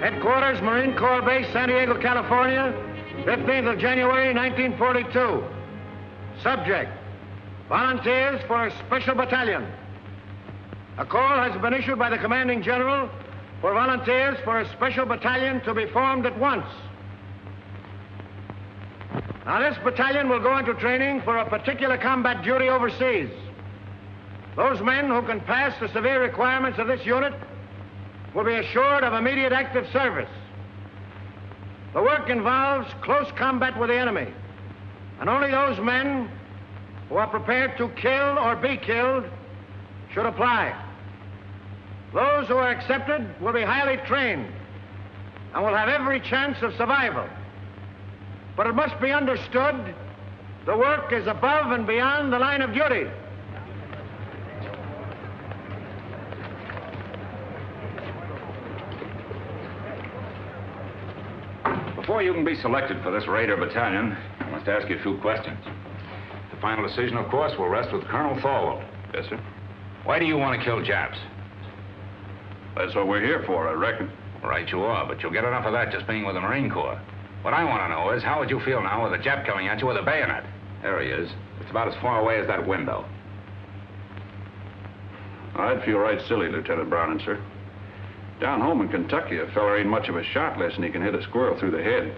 Headquarters, Marine Corps Base, San Diego, California, 15th of January, 1942. Subject, volunteers for a special battalion. A call has been issued by the commanding general for volunteers for a special battalion to be formed at once. Now, this battalion will go into training for a particular combat duty overseas. Those men who can pass the severe requirements of this unit will be assured of immediate active service. The work involves close combat with the enemy, and only those men who are prepared to kill or be killed should apply. Those who are accepted will be highly trained and will have every chance of survival. But it must be understood the work is above and beyond the line of duty. Before you can be selected for this Raider battalion, I must ask you a few questions. The final decision, of course, will rest with Colonel Thorwald. Yes, sir. Why do you want to kill Japs? That's what we're here for, I reckon. Right you are, but you'll get enough of that just being with the Marine Corps. What I want to know is, how would you feel now with a Jap coming at you with a bayonet? There he is. It's about as far away as that window. I'd feel right silly, Lieutenant Browning, sir. Down home in Kentucky, a fella ain't much of a shot unless he can hit a squirrel through the head.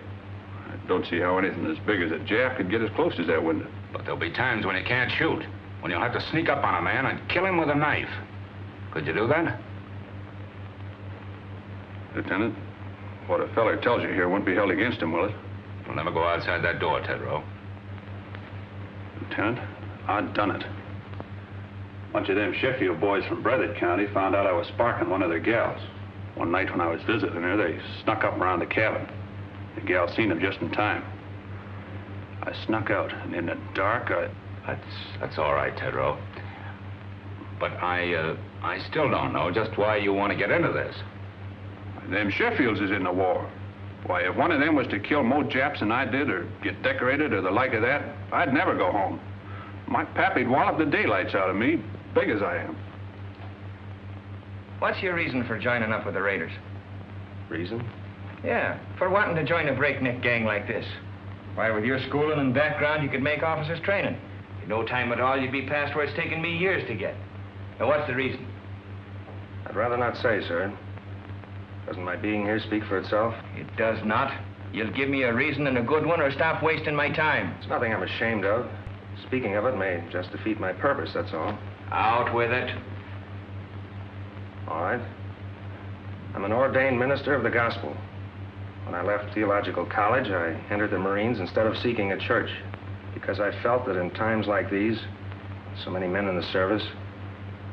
I don't see how anything as big as a Jap could get as close as that window. But there'll be times when you can't shoot, when you'll have to sneak up on a man and kill him with a knife. Could you do that? Lieutenant, what a feller tells you here won't be held against him, will it? You'll never go outside that door, Tedrow. Lieutenant, I'd done it. A bunch of them Sheffield boys from Breathitt County found out I was sparking one of their gals. One night when I was visiting her, they snuck up around the cabin. The gal seen them just in time. I snuck out, and in the dark, That's all right, Tedrow. But I still don't know just why you want to get into this. Them Sheffields is in the war. Why, if one of them was to kill more Japs than I did, or get decorated, or the like of that, I'd never go home. My pappy'd wallop the daylights out of me, big as I am. What's your reason for joining up with the Raiders? Reason? Yeah, for wanting to join a breakneck gang like this. Why, with your schooling and background, you could make officers' training. In no time at all, you'd be past where it's taken me years to get. Now, what's the reason? I'd rather not say, sir. Doesn't my being here speak for itself? It does not. You'll give me a reason and a good one, or stop wasting my time. It's nothing I'm ashamed of. Speaking of it may just defeat my purpose, that's all. Out with it. All right. I'm an ordained minister of the gospel. When I left theological college, I entered the Marines instead of seeking a church, because I felt that in times like these, so many men in the service,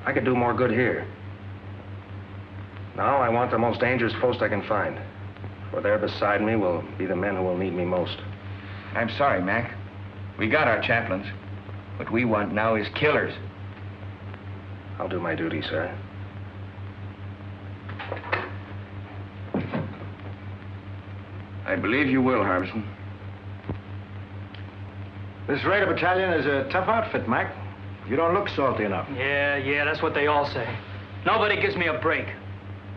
I could do more good here. Now I want the most dangerous post I can find, for there beside me will be the men who will need me most. I'm sorry, Mac. We got our chaplains. What we want now is killers. I'll do my duty, sir. I believe you will, Harbison. This Raider battalion is a tough outfit, Mac. You don't look salty enough. Yeah, that's what they all say. Nobody gives me a break.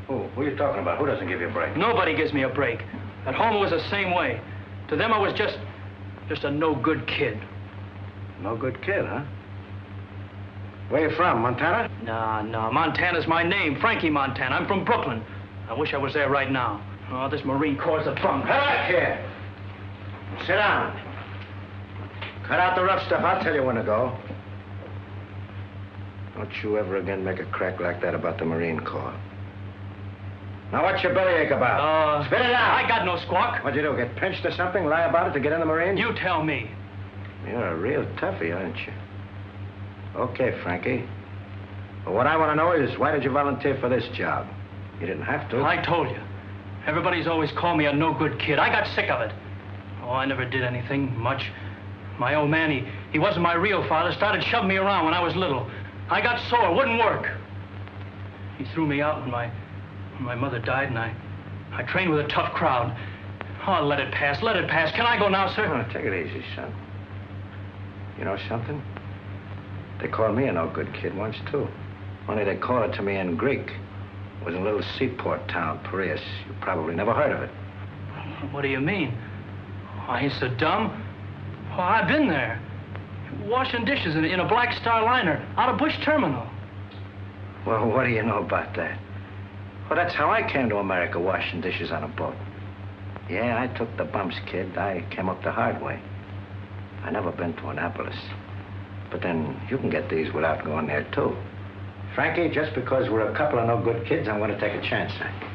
Who are you talking about? Who doesn't give you a break? Nobody gives me a break. At home it was the same way. To them I was just a no-good kid. No good kid, huh? Where you from, Montana? No, Montana's my name, Frankie Montana. I'm from Brooklyn. I wish I was there right now. Oh, this Marine Corps' a bunk. Come back here. Sit down. Cut out the rough stuff. I'll tell you when to go. Don't you ever again make a crack like that about the Marine Corps. Now, what's your bellyache about? Spit it out. I got no squawk. What'd you do, get pinched or something? Lie about it to get in the Marines? You tell me. You're a real toughie, aren't you? Okay, Frankie. But what I want to know is, why did you volunteer for this job? You didn't have to. I told you. Everybody's always called me a no-good kid. I got sick of it. Oh, I never did anything much. My old man, he wasn't my real father, started shoving me around when I was little. I got sore, wouldn't work. He threw me out when my mother died, and I trained with a tough crowd. Oh, let it pass, let it pass. Can I go now, sir? Oh, take it easy, son. You know something? They called me a no-good kid once, too. Only they called it to me in Greek. was in a little seaport town, Piraeus. You probably never heard of it. What do you mean? Oh, I ain't so dumb. Oh, I've been there. Washing dishes in a Black Star liner out of Bush Terminal. Well, what do you know about that? Well, that's how I came to America, washing dishes on a boat. Yeah, I took the bumps, kid. I came up the hard way. I never been to Annapolis. But then you can get these without going there, too. Frankie, just because we're a couple of no good kids, I'm going to take a chance on you.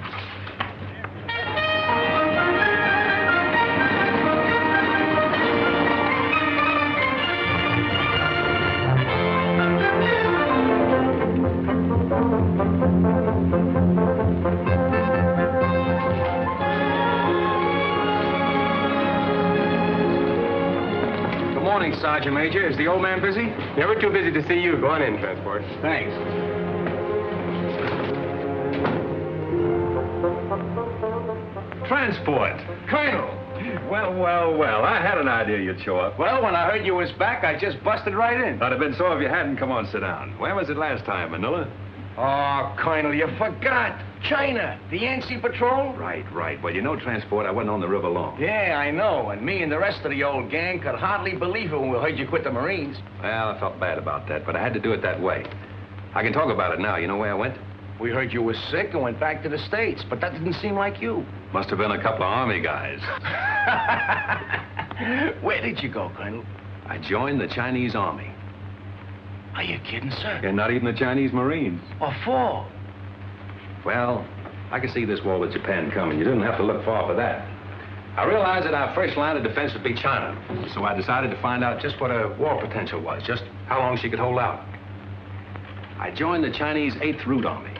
Sergeant Major, is the old man busy? Never too busy to see you. Go on in, Transport. Thanks. Transport. Colonel. Well. I had an idea you'd show up. Well, when I heard you was back, I just busted right in. I'd have been so if you hadn't. Come on, sit down. Where was it last time, Manila? Oh, Colonel, you forgot. China, the Yancey Patrol. Right. Well, you know, Transport, I wasn't on the river long. Yeah, I know. And me and the rest of the old gang could hardly believe it when we heard you quit the Marines. Well, I felt bad about that, but I had to do it that way. I can talk about it now. You know where I went? We heard you were sick and went back to the States, but that didn't seem like you. Must have been a couple of Army guys. Where did you go, Colonel? I joined the Chinese Army. Are you kidding, sir? And not even the Chinese Marines. What for? Well, I could see this war with Japan coming. You didn't have to look far for that. I realized that our first line of defense would be China. So I decided to find out just what her war potential was, just how long she could hold out. I joined the Chinese 8th Route Army.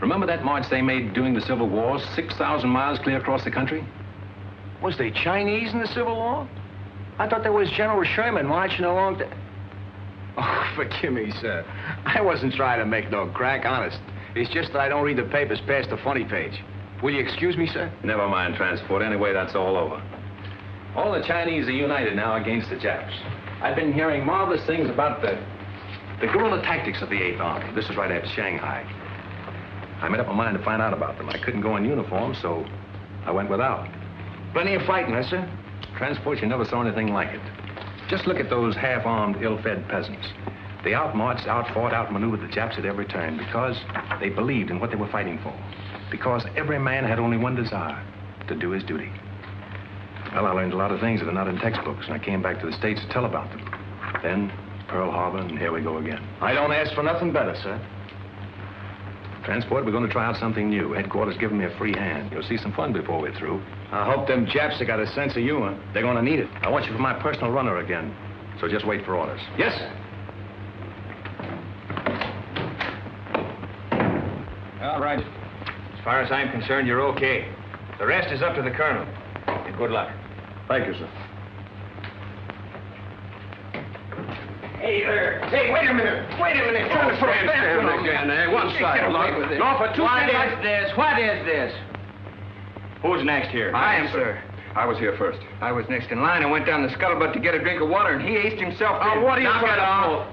Remember that march they made during the Civil War, 6,000 miles clear across the country? Was they Chinese in the Civil War? I thought there was General Sherman marching along the... Oh, forgive me, sir. I wasn't trying to make no crack, honest. It's just that I don't read the papers past the funny page. Will you excuse me, sir? Never mind, Transport. Anyway, that's all over. All the Chinese are united now against the Japs. I've been hearing marvelous things about the guerrilla tactics of the 8th Army. This is right after Shanghai. I made up my mind to find out about them. I couldn't go in uniform, so I went without. Plenty of fighting, huh, sir? Transport, you never saw anything like it. Just look at those half-armed, ill-fed peasants. They outmarched, outfought, outmaneuvered the Japs at every turn because they believed in what they were fighting for. Because every man had only one desire, to do his duty. Well, I learned a lot of things that are not in textbooks, and I came back to the States to tell about them. Then, Pearl Harbor, and here we go again. I don't ask for nothing better, sir. Transport, we're going to try out something new. Headquarters giving me a free hand. You'll see some fun before we're through. I hope them Japs have got a sense of humor. They're going to need it. I want you for my personal runner again, so just wait for orders. Yes, sir. All right. As far as I'm concerned, you're okay. The rest is up to the colonel. And good luck. Thank you, sir. Hey, wait a minute. Trying to put a bathroom again, one side. No, for two What is this? Who's next here? I am, sir. I was here first. I was next in line and went down the scuttlebutt to get a drink of water, and he aced himself in. What are you Knock trying it to off.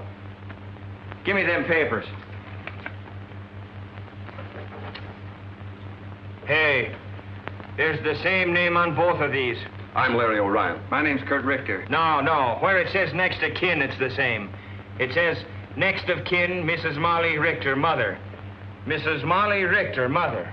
Give me them papers. Hey, there's the same name on both of these. I'm Larry O'Ryan. My name's Kurt Richter. No. Where it says next of kin, it's the same. It says next of kin, Mrs. Molly Richter, mother. Mrs. Molly Richter, mother.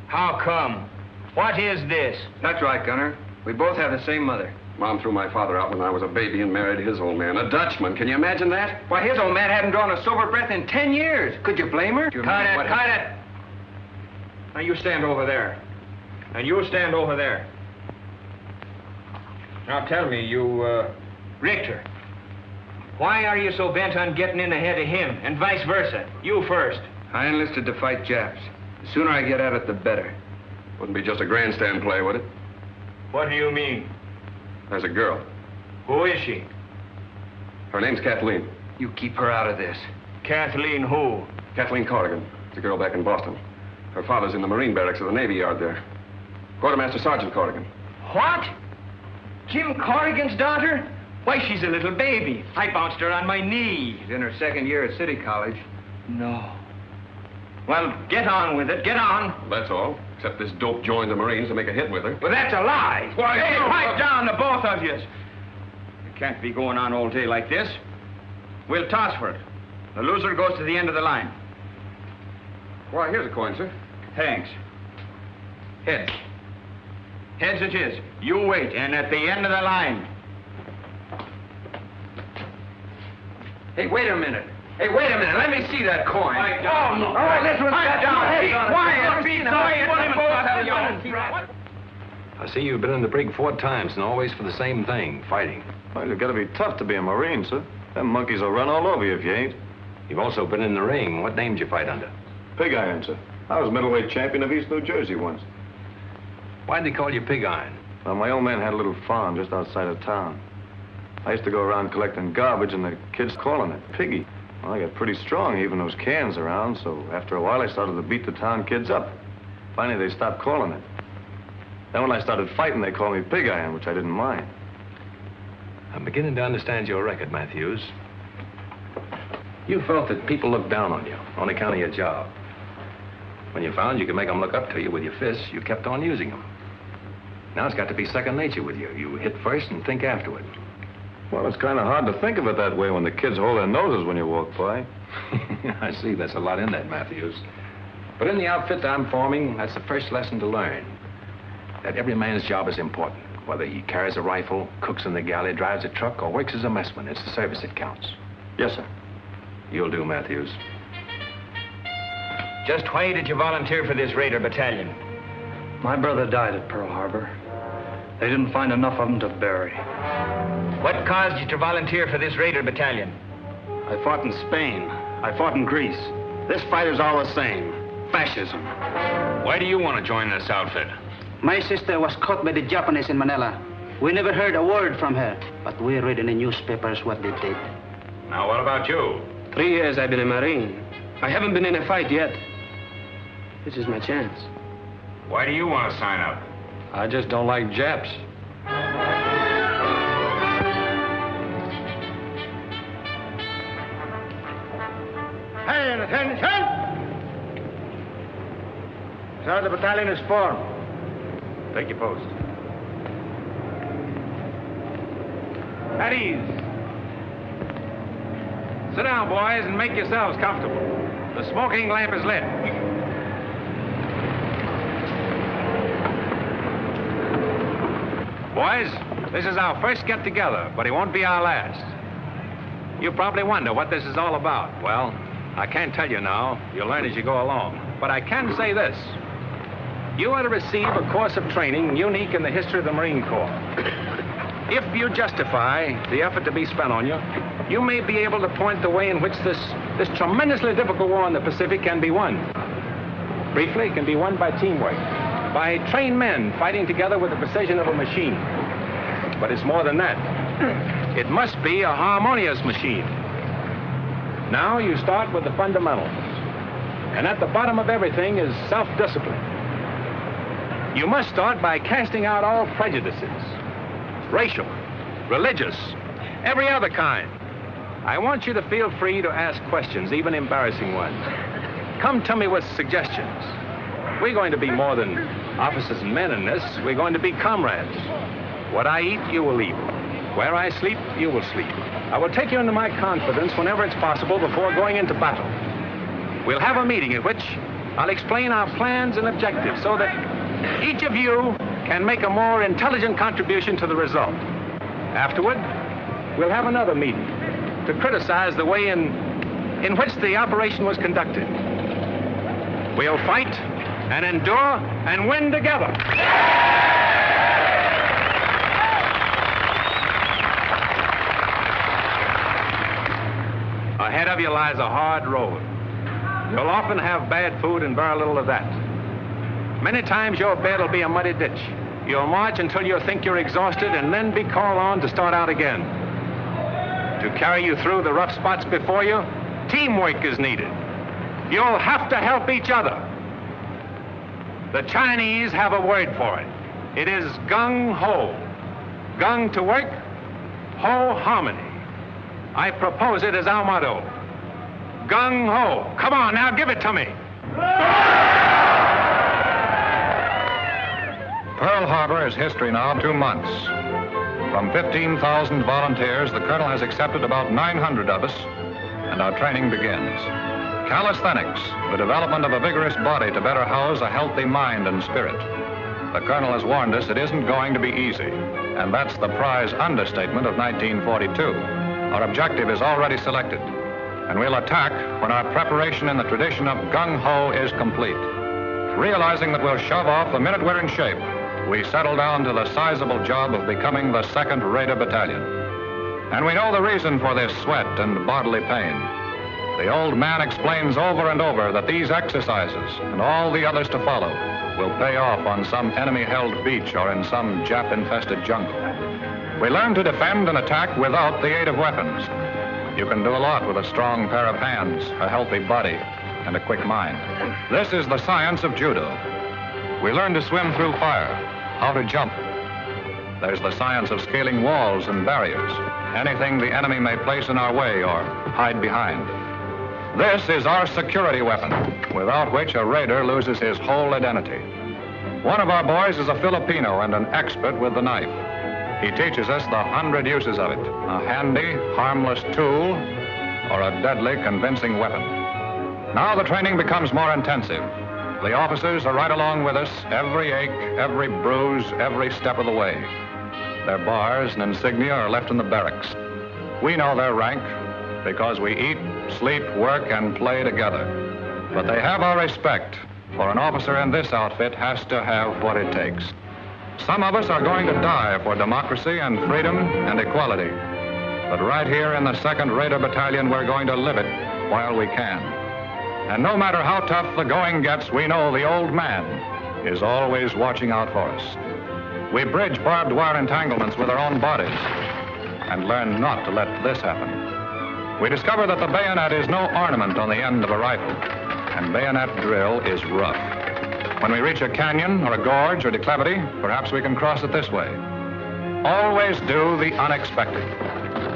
How come? What is this? That's right, Gunner. We both have the same mother. Mom threw my father out when I was a baby and married his old man, a Dutchman. Can you imagine that? Why, his old man hadn't drawn a sober breath in 10 years. Could you blame her? Cut it. Now, you stand over there. And you stand over there. Now, tell me, you, Richter, why are you so bent on getting in ahead of him, and vice versa? You first. I enlisted to fight Japs. The sooner I get at it, the better. Wouldn't be just a grandstand play, would it? What do you mean? There's a girl. Who is she? Her name's Kathleen. You keep her out of this. Kathleen who? Kathleen Corrigan. It's a girl back in Boston. Her father's in the Marine barracks of the Navy Yard there. Quartermaster Sergeant Corrigan. What? Jim Corrigan's daughter? Why, she's a little baby. I bounced her on my knee. She's in her second year at City College. No. Well, get on with it. Get on. That's all. Except this dope joined the Marines to make a hit with her. Well, that's a lie. Why, hey, no, pipe down, the both of you. It can't be going on all day like this. We'll toss for it. The loser goes to the end of the line. Why, here's a coin, sir. Thanks. Heads. Heads it is. You wait, and at the end of the line. Hey, wait a minute. Let me see that coin. Oh, no. All right, this one's got down. Be quiet. Be quiet. I see you've been in the brig 4 times, and always for the same thing, fighting. Well, you've got to be tough to be a Marine, sir. Them monkeys will run all over you if you ain't. You've also been in the ring. What name did you fight under? Pig Iron, sir. I was middleweight champion of East New Jersey once. Why'd they call you Pig Iron? Well, my old man had a little farm just outside of town. I used to go around collecting garbage, and the kids calling it Piggy. Well, I got pretty strong, even those cans around, so after a while I started to beat the town kids up. Finally, they stopped calling it. Then when I started fighting, they called me Pig Iron, which I didn't mind. I'm beginning to understand your record, Matthews. You felt that people looked down on you on account of your job. When you found you could make them look up to you with your fists, you kept on using them. Now it's got to be second nature with you. You hit first and think afterward. Well, it's kind of hard to think of it that way when the kids hold their noses when you walk by. I see. That's a lot in that, Matthews. But in the outfit that I'm forming, that's the first lesson to learn. That every man's job is important. Whether he carries a rifle, cooks in the galley, drives a truck, or works as a messman, it's the service that counts. Yes, sir. You'll do, Matthews. Just why did you volunteer for this Raider battalion? My brother died at Pearl Harbor. They didn't find enough of them to bury. What caused you to volunteer for this Raider battalion? I fought in Spain. I fought in Greece. This fight is all the same. Fascism. Why do you want to join this outfit? My sister was caught by the Japanese in Manila. We never heard a word from her, but we read in the newspapers what they did. Now, what about you? 3 years I've been a Marine. I haven't been in a fight yet. This is my chance. Why do you want to sign up? I just don't like Japs. Hey, and attention! So the battalion is formed. Take your post. At ease. Sit down, boys, and make yourselves comfortable. The smoking lamp is lit. Boys, this is our first get-together, but it won't be our last. You probably wonder what this is all about. Well, I can't tell you now. You'll learn as you go along. But I can say this. You are to receive a course of training unique in the history of the Marine Corps. If you justify the effort to be spent on you, you may be able to point the way in which this tremendously difficult war in the Pacific can be won. Briefly, it can be won by teamwork, by trained men fighting together with the precision of a machine. But it's more than that. It must be a harmonious machine. Now you start with the fundamentals. And at the bottom of everything is self-discipline. You must start by casting out all prejudices. Racial, religious, every other kind. I want you to feel free to ask questions, even embarrassing ones. Come to me with suggestions. We're going to be more than officers and men in this. We're going to be comrades. What I eat, you will eat. Where I sleep, you will sleep. I will take you into my confidence whenever it's possible before going into battle. We'll have a meeting at which I'll explain our plans and objectives so that each of you can make a more intelligent contribution to the result. Afterward, we'll have another meeting to criticize the way in which the operation was conducted. We'll fight and endure and win together. Ahead of you lies a hard road. You'll often have bad food and very little of that. Many times your bed will be a muddy ditch. You'll march until you think you're exhausted and then be called on to start out again. To carry you through the rough spots before you, teamwork is needed. You'll have to help each other. The Chinese have a word for it. It is gung-ho. Gung to work, ho harmony. I propose it as our motto. Gung-ho. Come on, now give it to me. Pearl Harbor is history now 2 months. From 15,000 volunteers, the colonel has accepted about 900 of us, and our training begins. Calisthenics, the development of a vigorous body to better house a healthy mind and spirit. The colonel has warned us it isn't going to be easy, and that's the prize understatement of 1942. Our objective is already selected, and we'll attack when our preparation in the tradition of gung-ho is complete. Realizing that we'll shove off the minute we're in shape, we settle down to the sizable job of becoming the 2nd Raider Battalion. And we know the reason for this sweat and bodily pain. The old man explains over and over that these exercises, and all the others to follow, will pay off on some enemy-held beach or in some Jap-infested jungle. We learn to defend and attack without the aid of weapons. You can do a lot with a strong pair of hands, a healthy body, and a quick mind. This is the science of judo. We learn to swim through fire, how to jump. There's the science of scaling walls and barriers, anything the enemy may place in our way or hide behind. This is our security weapon, without which a raider loses his whole identity. One of our boys is a Filipino and an expert with the knife. He teaches us the 100 uses of it, a handy, harmless tool, or a deadly, convincing weapon. Now the training becomes more intensive. The officers are right along with us, every ache, every bruise, every step of the way. Their bars and insignia are left in the barracks. We know their rank because we eat, sleep, work, and play together. But they have our respect, for an officer in this outfit has to have what it takes. Some of us are going to die for democracy and freedom and equality. But right here in the 2nd Raider Battalion, we're going to live it while we can. And no matter how tough the going gets, we know the old man is always watching out for us. We bridge barbed wire entanglements with our own bodies and learn not to let this happen. We discover that the bayonet is no ornament on the end of a rifle, and bayonet drill is rough. When we reach a canyon or a gorge or declivity, perhaps we can cross it this way. Always do the unexpected.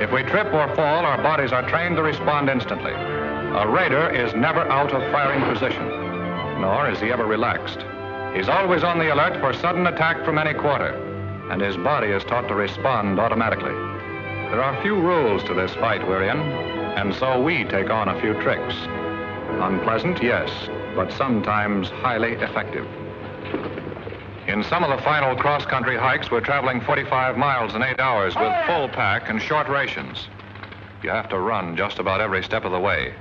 If we trip or fall, our bodies are trained to respond instantly. A raider is never out of firing position, nor is he ever relaxed. He's always on the alert for sudden attack from any quarter, and his body is taught to respond automatically. There are few rules to this fight we're in, and so we take on a few tricks. Unpleasant, yes, but sometimes highly effective. In some of the final cross-country hikes, we're traveling 45 miles in 8 hours with full pack and short rations. You have to run just about every step of the way.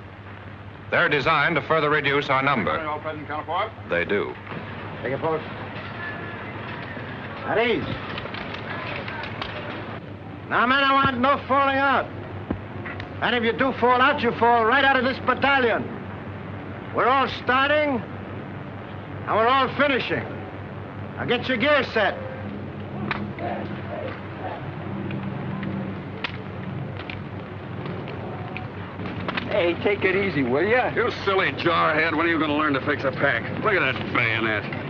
They're designed to further reduce our number. All present, counterpart. They do. Take a post. At ease. Now, men, I want no falling out. And if you do fall out, you fall right out of this battalion. We're all starting, and we're all finishing. Now get your gear set. Hey, take it easy, will ya? You silly jarhead. When are you going to learn to fix a pack? Look at that bayonet.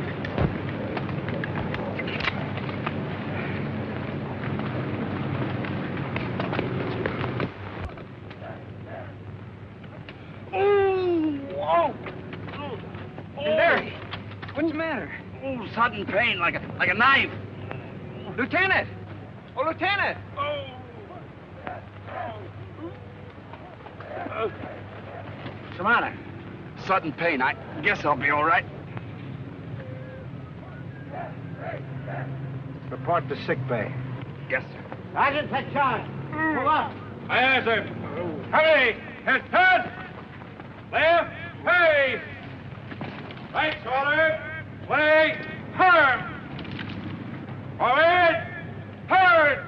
What's the matter? Oh, sudden pain, like a knife. Lieutenant! Oh, Lieutenant! What's the matter? Sudden pain. I guess I'll be all right. Report to sick bay. Yes, sir. Sergeant, take charge. Move up. Aye, sir. Hurry! Head! Left! Hey! Right shoulder! Way! Firm! Forward! Forward!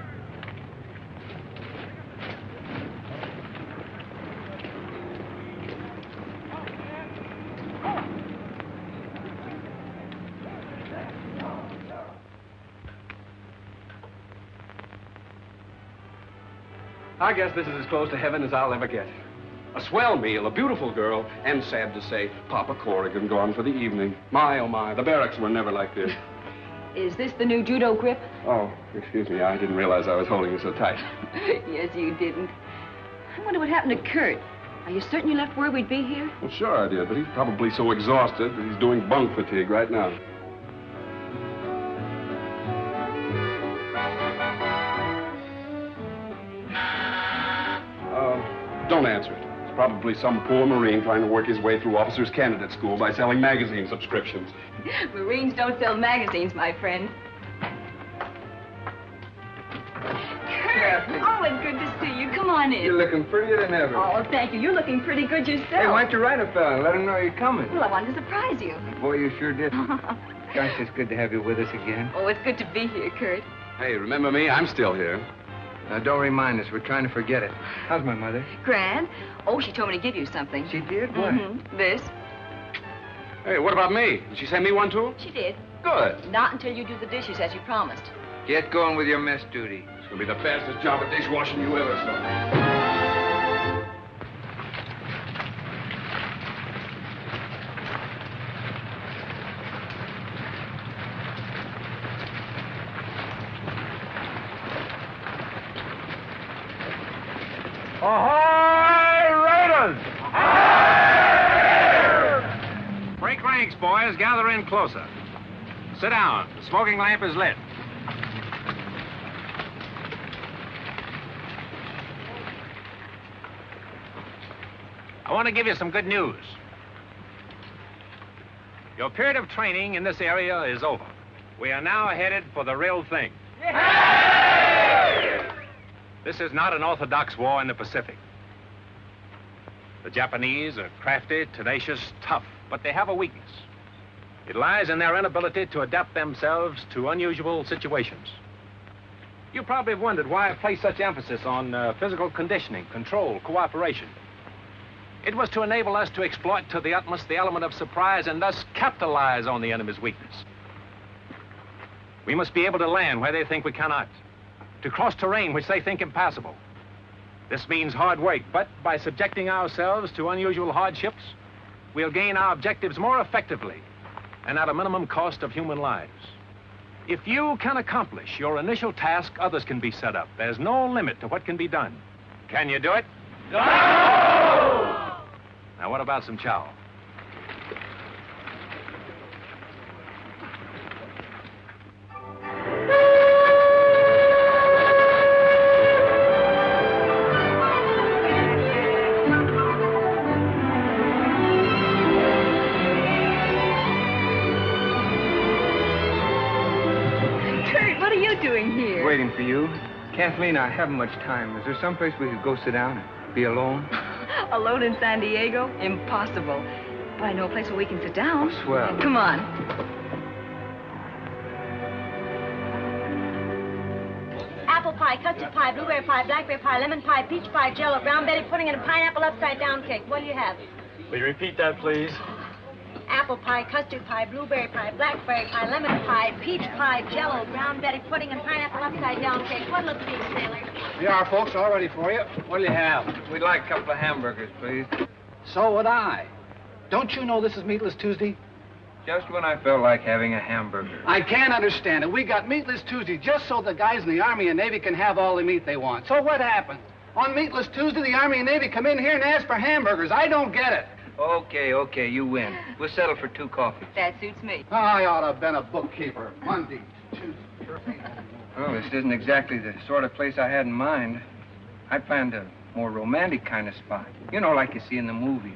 I guess this is as close to heaven as I'll ever get. A swell meal, a beautiful girl, and sad to say, Papa Corrigan gone for the evening. My, oh my, the barracks were never like this. Is this the new judo grip? Oh, excuse me, I didn't realize I was holding you so tight. Yes, you didn't. I wonder what happened to Kurt. Are you certain you left word we'd be here? Well, sure I did, but he's probably so exhausted that he's doing bunk fatigue right now. Don't answer it. It's probably some poor Marine trying to work his way through officers' candidate school by selling magazine subscriptions. Marines don't sell magazines, my friend. Kurt! Oh, it's good to see you. Come on in. You're looking prettier than ever. Oh, thank you. You're looking pretty good yourself. Hey, why don't you write a fella and let him know you're coming? Well, I wanted to surprise you. Boy, you sure did. Gosh, it's good to have you with us again. Oh, it's good to be here, Kurt. Hey, remember me? I'm still here. Now, don't remind us. We're trying to forget it. How's my mother? Grand. Oh, she told me to give you something. She did? What? This. Hey, what about me? Did she send me one, too? She did. Good. Not until you do the dishes, as you promised. Get going with your mess duty. It's going to be the fastest job of dishwashing you ever saw. Ahoy, Raiders! Break ranks, boys. Gather in closer. Sit down. The smoking lamp is lit. I want to give you some good news. Your period of training in this area is over. We are now headed for the real thing. This is not an orthodox war in the Pacific. The Japanese are crafty, tenacious, tough, but they have a weakness. It lies in their inability to adapt themselves to unusual situations. You probably have wondered why I place such emphasis on physical conditioning, control, cooperation. It was to enable us to exploit to the utmost the element of surprise and thus capitalize on the enemy's weakness. We must be able to land where they think we cannot, to cross terrain which they think impassable. This means hard work, but by subjecting ourselves to unusual hardships, we'll gain our objectives more effectively and at a minimum cost of human lives. If you can accomplish your initial task, others can be set up. There's no limit to what can be done. Can you do it? No! Now, what about some chow? Waiting for you. Kathleen, I haven't much time. Is there someplace we could go sit down and be alone? Alone in San Diego? Impossible. But I know a place where we can sit down. Oh, swell. Come on. Apple pie, custard pie, blueberry pie, blackberry pie, lemon pie, peach pie, jello, brown Betty pudding, and a pineapple upside-down cake. What do you have? Will you repeat that, please? Apple pie, custard pie, blueberry pie, blackberry pie, lemon pie, peach pie, jello, brown Betty pudding, and pineapple upside-down cake. What looks good, sailor? Here are, folks, all ready for you. What'll you have? We'd like a couple of hamburgers, please. So would I. Don't you know this is Meatless Tuesday? Just when I felt like having a hamburger. I can't understand it. We got Meatless Tuesday just so the guys in the Army and Navy can have all the meat they want. So what happened? On Meatless Tuesday, the Army and Navy come in here and ask for hamburgers. I don't get it. Okay, you win. We'll settle for 2 coffees. That suits me. I ought to have been a bookkeeper. Monday, Tuesday. Well, this isn't exactly the sort of place I had in mind. I planned a more romantic kind of spot. You know, like you see in the movies.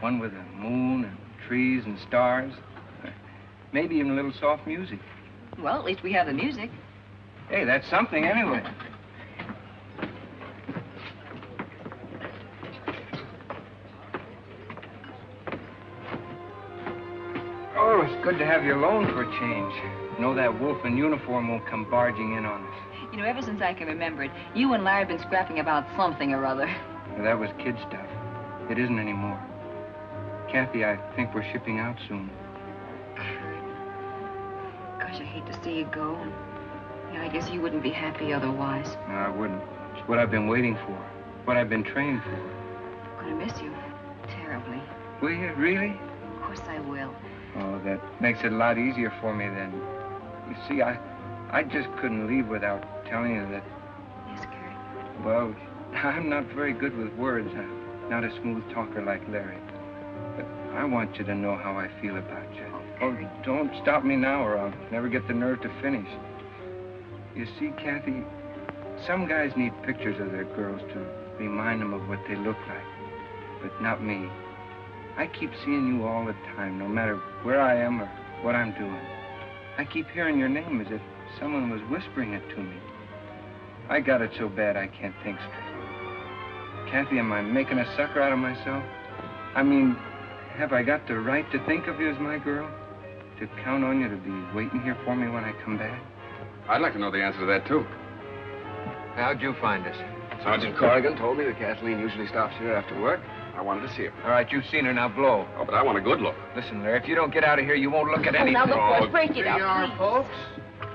One with a moon and trees and stars. Maybe even a little soft music. Well, at least we have the music. Hey, that's something anyway. Oh, it's good to have you alone for a change. Know that wolf in uniform won't come barging in on us. You know, ever since I can remember it, you and Larry have been scrapping about something or other. Well, that was kid stuff. It isn't anymore. Kathy, I think we're shipping out soon. Gosh, I hate to see you go. Yeah, I guess you wouldn't be happy otherwise. No, I wouldn't. It's what I've been waiting for. What I've been trained for. I'm gonna miss you. Terribly. Will you, really? Of course I will. Oh, that makes it a lot easier for me then. You see, I just couldn't leave without telling you that... Yes, Kurt? Well, I'm not very good with words. not a smooth talker like Larry. But I want you to know how I feel about you. Oh, don't stop me now or I'll never get the nerve to finish. You see, Kathy, some guys need pictures of their girls to remind them of what they look like, but not me. I keep seeing you all the time, no matter where I am or what I'm doing. I keep hearing your name as if someone was whispering it to me. I got it so bad I can't think straight. Kathy, am I making a sucker out of myself? I mean, have I got the right to think of you as my girl? To count on you to be waiting here for me when I come back? I'd like to know the answer to that, too. How'd you find us? Sergeant Corrigan told me that Kathleen usually stops here after work. I wanted to see her. All right, you've seen her, now blow. Oh, but I want a good look. Listen, Larry, if you don't get out of here, you won't look at anything. Now, look, boys, break it up, Here you are, please. folks.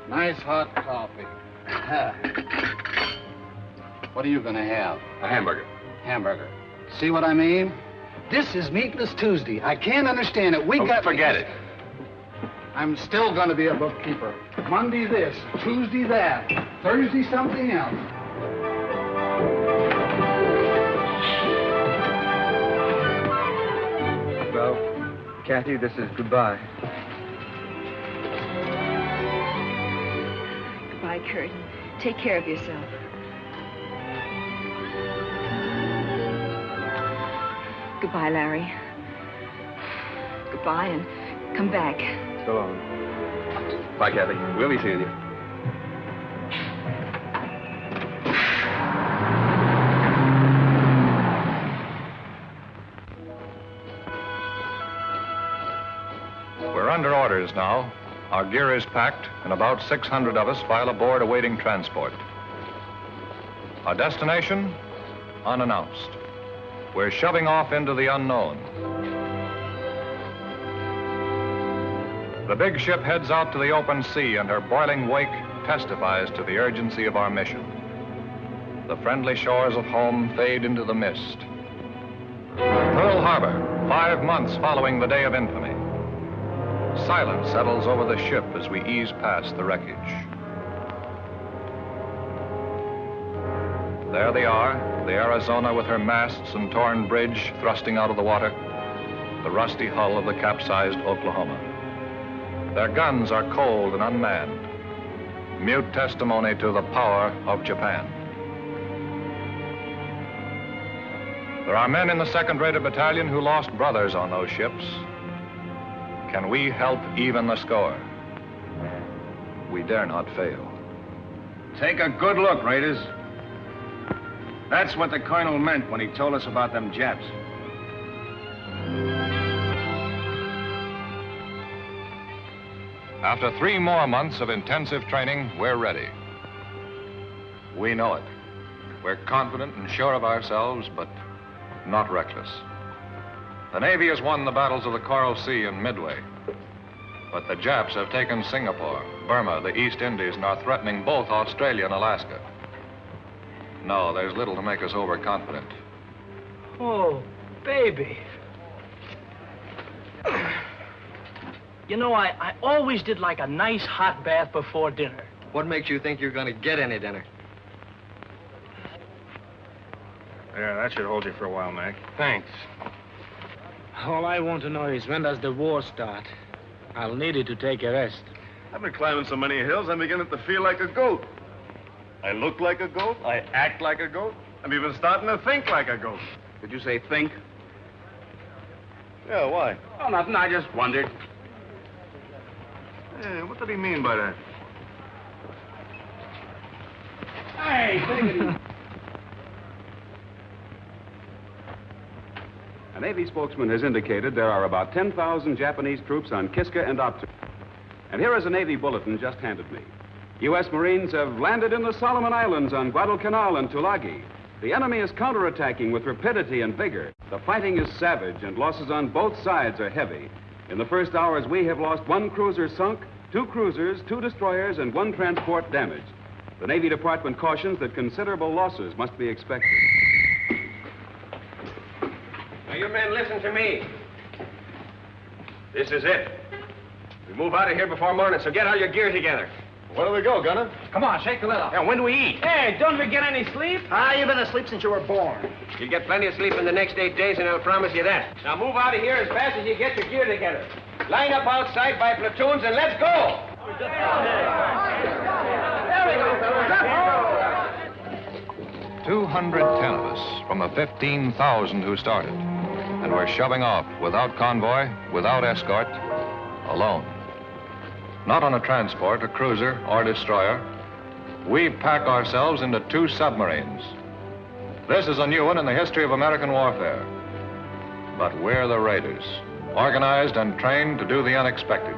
Nice hot coffee. What are you going to have? A hamburger. Hamburger. See what I mean? This is Meatless Tuesday. I can't understand it. Forget it. I'm still going to be a bookkeeper. Monday this, Tuesday that, Thursday something else. Well, Kathy, this is goodbye. Goodbye, Kurt. Take care of yourself. Goodbye, Larry. Goodbye, and come back. So long. Bye, Kathy. We'll be seeing you. We're under orders now. Our gear is packed, and about 600 of us file aboard awaiting transport. Our destination? Unannounced. We're shoving off into the unknown. The big ship heads out to the open sea, and her boiling wake testifies to the urgency of our mission. The friendly shores of home fade into the mist. Pearl Harbor, 5 months following the day of infamy. Silence settles over the ship as we ease past the wreckage. There they are, the Arizona with her masts and torn bridge thrusting out of the water, the rusty hull of the capsized Oklahoma. Their guns are cold and unmanned, mute testimony to the power of Japan. There are men in the 2nd Rated Battalion who lost brothers on those ships. Can we help even the score? We dare not fail. Take a good look, Raiders. That's what the colonel meant when he told us about them Japs. After 3 more months of intensive training, we're ready. We know it. We're confident and sure of ourselves, but not reckless. The Navy has won the battles of the Coral Sea and Midway. But the Japs have taken Singapore, Burma, the East Indies, and are threatening both Australia and Alaska. No, there's little to make us overconfident. Oh, baby. You know, I always did like a nice hot bath before dinner. What makes you think you're going to get any dinner? Yeah, that should hold you for a while, Mac. Thanks. All I want to know is when does the war start? I'll need it to take a rest. I've been climbing so many hills, I'm beginning to feel like a goat. I look like a goat. I act like a goat. I'm even starting to think like a goat. Did you say think? Yeah, why? Oh, nothing. I just wondered. Yeah, what did he mean by that? Hey, take it easy. A Navy spokesman has indicated there are about 10,000 Japanese troops on Kiska and Otsu. And here is a Navy bulletin just handed me. U.S. Marines have landed in the Solomon Islands on Guadalcanal and Tulagi. The enemy is counterattacking with rapidity and vigor. The fighting is savage, and losses on both sides are heavy. In the first hours, we have lost 1 cruiser sunk, 2 cruisers, 2 destroyers, and 1 transport damaged. The Navy Department cautions that considerable losses must be expected. Now, you men, listen to me. This is it. We move out of here before morning, so get all your gear together. Where do we go, Gunner? Come on, shake the lid off. And when do we eat? Hey, don't we get any sleep? You've been asleep since you were born. You'll get plenty of sleep in the next 8 days, and I'll promise you that. Now move out of here as fast as you get your gear together. Line up outside by platoons, and let's go! 210 of us from the 15,000 who started. And we're shoving off without convoy, without escort, alone. Not on a transport, a cruiser, or destroyer. We pack ourselves into 2 submarines. This is a new one in the history of American warfare. But we're the raiders, organized and trained to do the unexpected.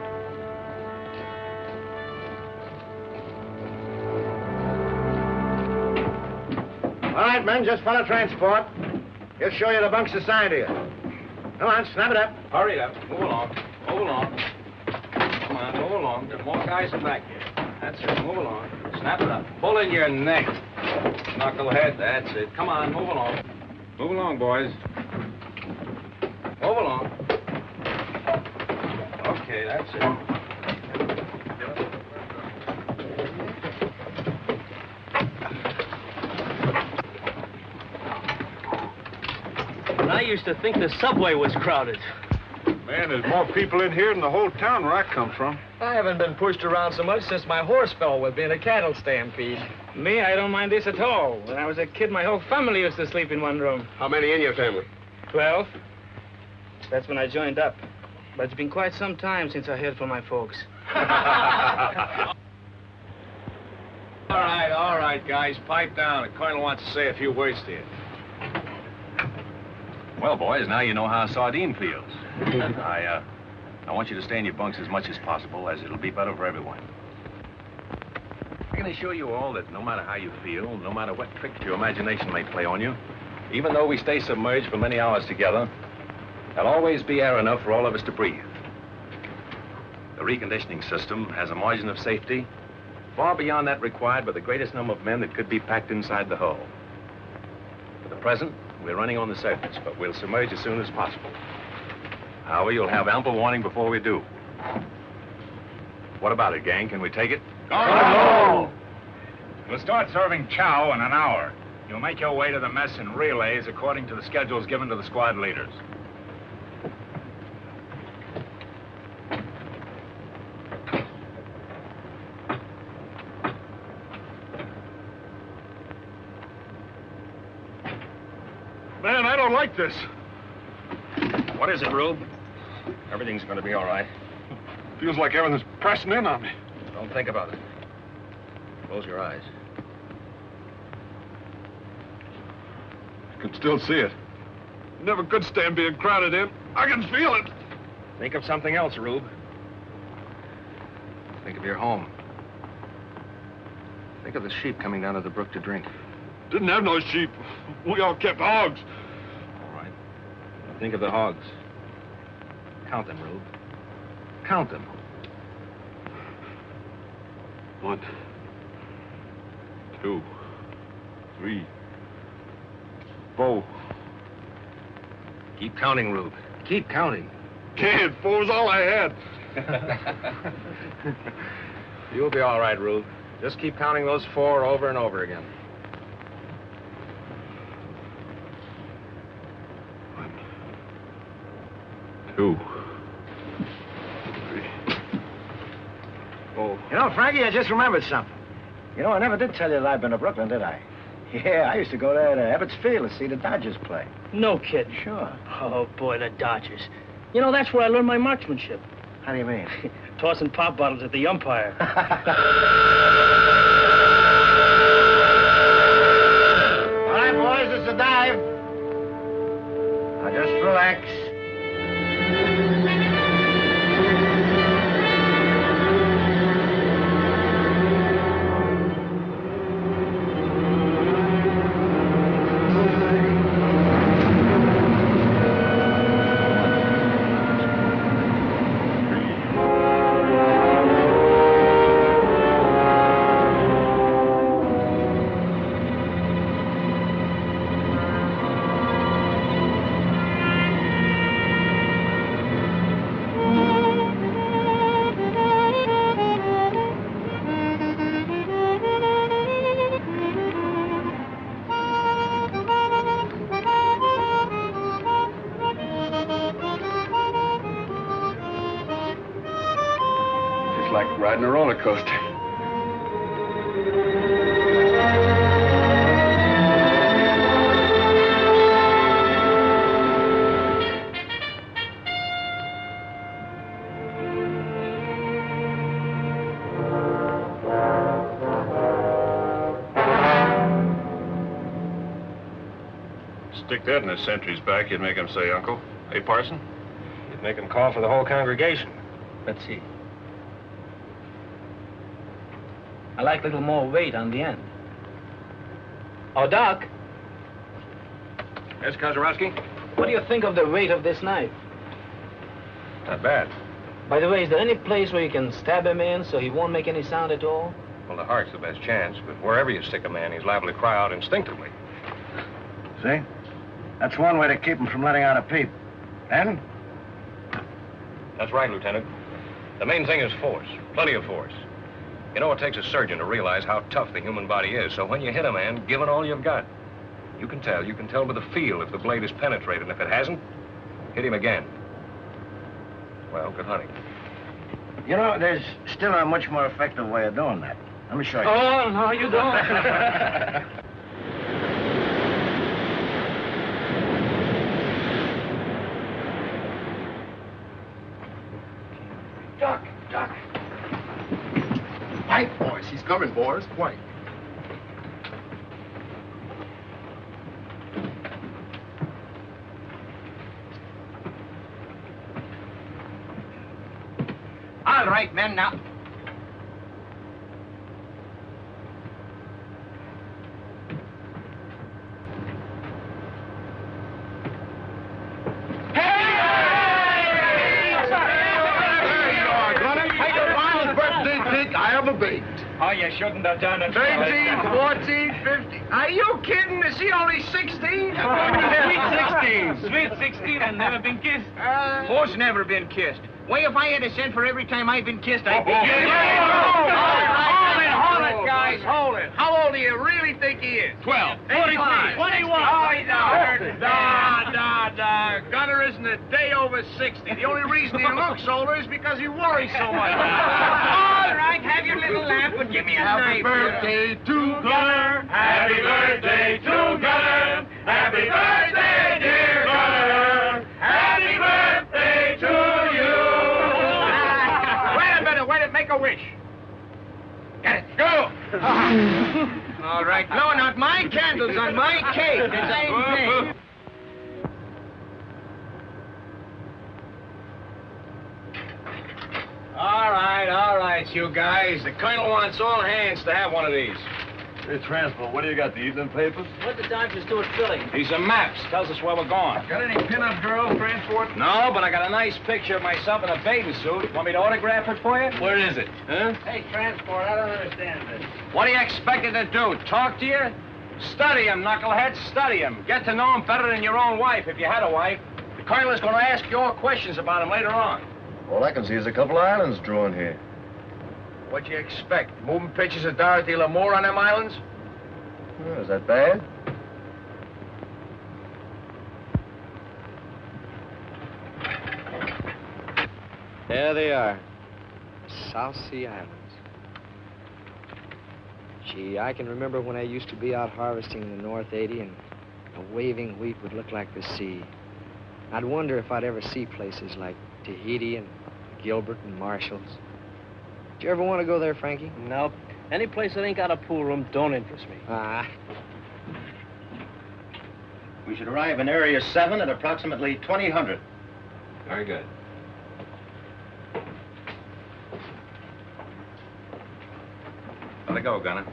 All right, men, just follow transport. He'll show you the bunks assigned to you. Come on, snap it up. Hurry up. Move along. Move along. Come on, move along. There are more guys in back here. That's it. Move along. Snap it up. Pull in your neck. Knucklehead. That's it. Come on, move along. Move along, boys. Move along. Okay, that's it. I used to think the subway was crowded. Man, there's more people in here than the whole town where I come from. I haven't been pushed around so much since my horse fell with me in a cattle stampede. Me, I don't mind this at all. When I was a kid, my whole family used to sleep in one room. How many in your family? 12. That's when I joined up. But it's been quite some time since I heard from my folks. All right, guys, pipe down. The colonel wants to say a few words to you. Well, boys, now you know how a sardine feels. I want you to stay in your bunks as much as possible, as it'll be better for everyone. I can assure you all that no matter how you feel, no matter what tricks your imagination may play on you, even though we stay submerged for many hours together, there'll always be air enough for all of us to breathe. The reconditioning system has a margin of safety far beyond that required by the greatest number of men that could be packed inside the hull. For the present, we're running on the surface, but we'll submerge as soon as possible. However, you'll have ample warning before we do. What about it, gang? Can we take it? Go! We'll start serving chow in an hour. You'll make your way to the mess in relays according to the schedules given to the squad leaders. Man, I don't like this. What is it, Rube? Everything's going to be all right. Feels like everything's pressing in on me. Don't think about it. Close your eyes. I can still see it. Never could stand being crowded in. I can feel it. Think of something else, Rube. Think of your home. Think of the sheep coming down to the brook to drink. Didn't have no sheep. We all kept hogs. All right. Now think of the hogs. Count them, Rube. Count them. 1, 2, 3, 4. Keep counting, Rube. Keep counting. Can't. 4's all I had. You'll be all right, Rube. Just keep counting those 4 over and over again. 1, 2, 3, 4. You know, Frankie, I just remembered something. You know, I never did tell you that I've been to Brooklyn, did I? Yeah, I used to go there to Ebbets Field to see the Dodgers play. No kidding. Sure. Oh, boy, the Dodgers. You know, that's where I learned my marksmanship. How do you mean? Tossing pop bottles at the umpire. All right, boys, it's a dive. Now just relax. like riding a roller coaster. Stick that in his sentry's back, you'd make him say, Uncle. Hey, Parson? You'd make him call for the whole congregation. Let's see. I like a little more weight on the end. Oh, Doc. Yes, Kozarowski? What do you think of the weight of this knife? Not bad. By the way, is there any place where you can stab him in so he won't make any sound at all? Well, the heart's the best chance, but wherever you stick a man, he's liable to cry out instinctively. See? That's one way to keep him from letting out a peep. And? That's right, Lieutenant. The main thing is force. Plenty of force. You know, it takes a surgeon to realize how tough the human body is, so when you hit a man, give it all you've got. You can tell by the feel if the blade is penetrated, and if it hasn't, hit him again. Well, good hunting. You know, there's still a much more effective way of doing that. Let me show you. Oh, no, you don't. Doc. White, boys. He's coming, boys. White. All right, men, now. I have a bait. Oh, you shouldn't have done it. 13, 14, 15. Are you kidding? Is he only 16? Sweet 16. Sweet 16 and never been kissed. Who's never been kissed? Why, if I had a cent for every time I've been kissed, I'd be... Hold it, guys, hold it. How old do you really think he is? 12. 45. 21. Oh, he's out. Nah. Gunner isn't a day over 60. The only reason he looks older is because he worries so much. All right, have your little laugh, but give me a knife. Happy birthday to Gunner. Happy birthday to Gunner. Happy birthday, dear Gunner. Happy birthday to you. Wait a minute, make a wish. Get it, go. All right, no, not my candles on my cake. The same thing. All right, you guys. The colonel wants all hands to have one of these. Hey, Transport, what do you got, the evening papers? What the doctors do at filling? These are maps. Tells us where we're going. Got any pin-up girls, Transport? No, but I got a nice picture of myself in a bathing suit. Want me to autograph it for you? Where is it? Huh? Hey, Transport, I don't understand this. What do you expect it to do? Talk to you? Study him, knucklehead. Study him. Get to know him better than your own wife, if you had a wife. The colonel is going to ask you all questions about him later on. All I can see is a couple of islands drawn here. What'd you expect? Moving pictures of Dorothy Lamour on them islands? Oh, is that bad? There they are. South Sea Islands. Gee, I can remember when I used to be out harvesting in the North 80 and the waving wheat would look like the sea. I'd wonder if I'd ever see places like Tahiti and Gilbert and Marshall's. Did you ever want to go there, Frankie? Nope. Any place that ain't got a pool room don't interest me. Ah. We should arrive in Area 7 at approximately 2000. Very good. Let it go, Gunner.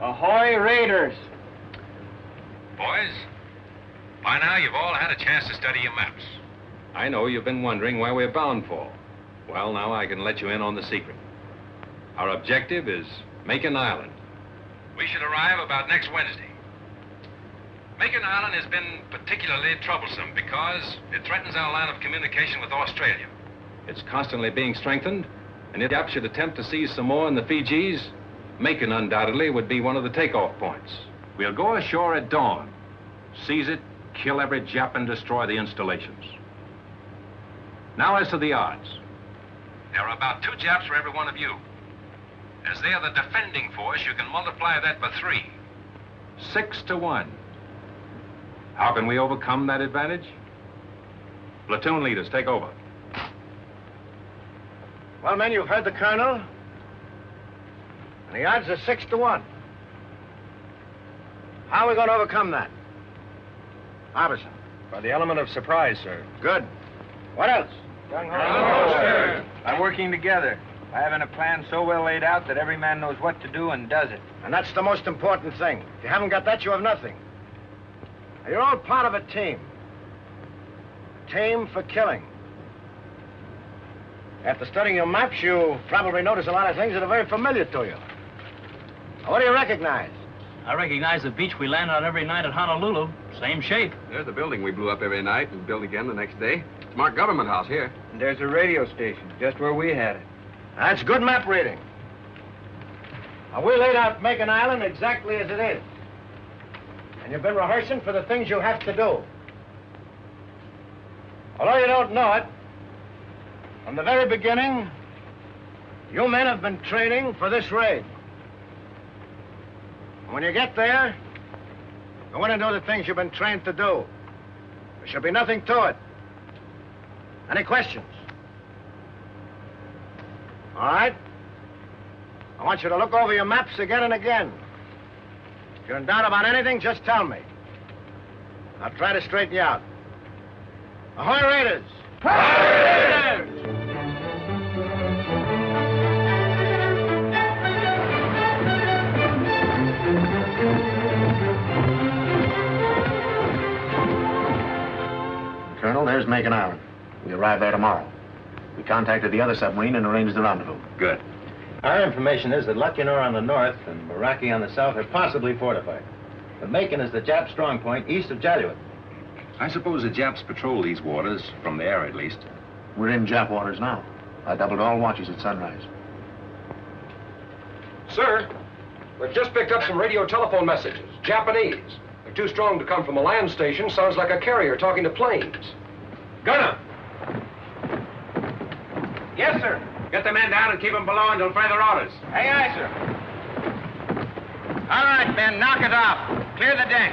Ahoy, Raiders. Boys, by now you've all had a chance to study your maps. I know you've been wondering where we're bound for. Well, now I can let you in on the secret. Our objective is Macon Island. We should arrive about next Wednesday. Macon Island has been particularly troublesome because it threatens our line of communication with Australia. It's constantly being strengthened, and if Yap should attempt to seize Samoa and the Fijis, Macon undoubtedly would be one of the takeoff points. We'll go ashore at dawn, seize it, kill every Jap, and destroy the installations. Now as to the odds. There are about 2 Japs for every one of you. As they are the defending force, you can multiply that by 3. 6 to 1. How can we overcome that advantage? Platoon leaders, take over. Well, men, you've heard the colonel. And the odds are 6 to 1. How are we going to overcome that? Harbison. By the element of surprise, sir. Good. What else? Sir. By working together. By having a plan so well laid out that every man knows what to do and does it. And that's the most important thing. If you haven't got that, you have nothing. Now, you're all part of a team. A team for killing. After studying your maps, you probably notice a lot of things that are very familiar to you. Now, what do you recognize? I recognize the beach we land on every night at Honolulu. Same shape. There's the building we blew up every night and built again the next day. It's marked Government House here. And there's a radio station, just where we had it. That's good map reading. Now, we laid out Macon Island exactly as it is. And you've been rehearsing for the things you have to do. Although you don't know it, from the very beginning, you men have been training for this raid. And when you get there, go in and do the things you've been trained to do. There should be nothing to it. Any questions? All right? I want you to look over your maps again and again. If you're in doubt about anything, just tell me. I'll try to straighten you out. Ahoy, Raiders! Ahoy, Raiders! Colonel, there's Macon Island. We arrive there tomorrow. We contacted the other submarine and arranged the rendezvous. Good. Our information is that Lucknow on the north and Meraki on the south are possibly fortified. But Macon is the Jap strong point east of Jalluit. I suppose the Japs patrol these waters, from the air at least. We're in Jap waters now. I doubled all watches at sunrise. Sir, we've just picked up some radio telephone messages. Japanese. They're too strong to come from a land station. Sounds like a carrier talking to planes. Gunner! Yes, sir. Get the men down and keep them below until further orders. Aye, aye, sir. All right, men, knock it off. Clear the deck.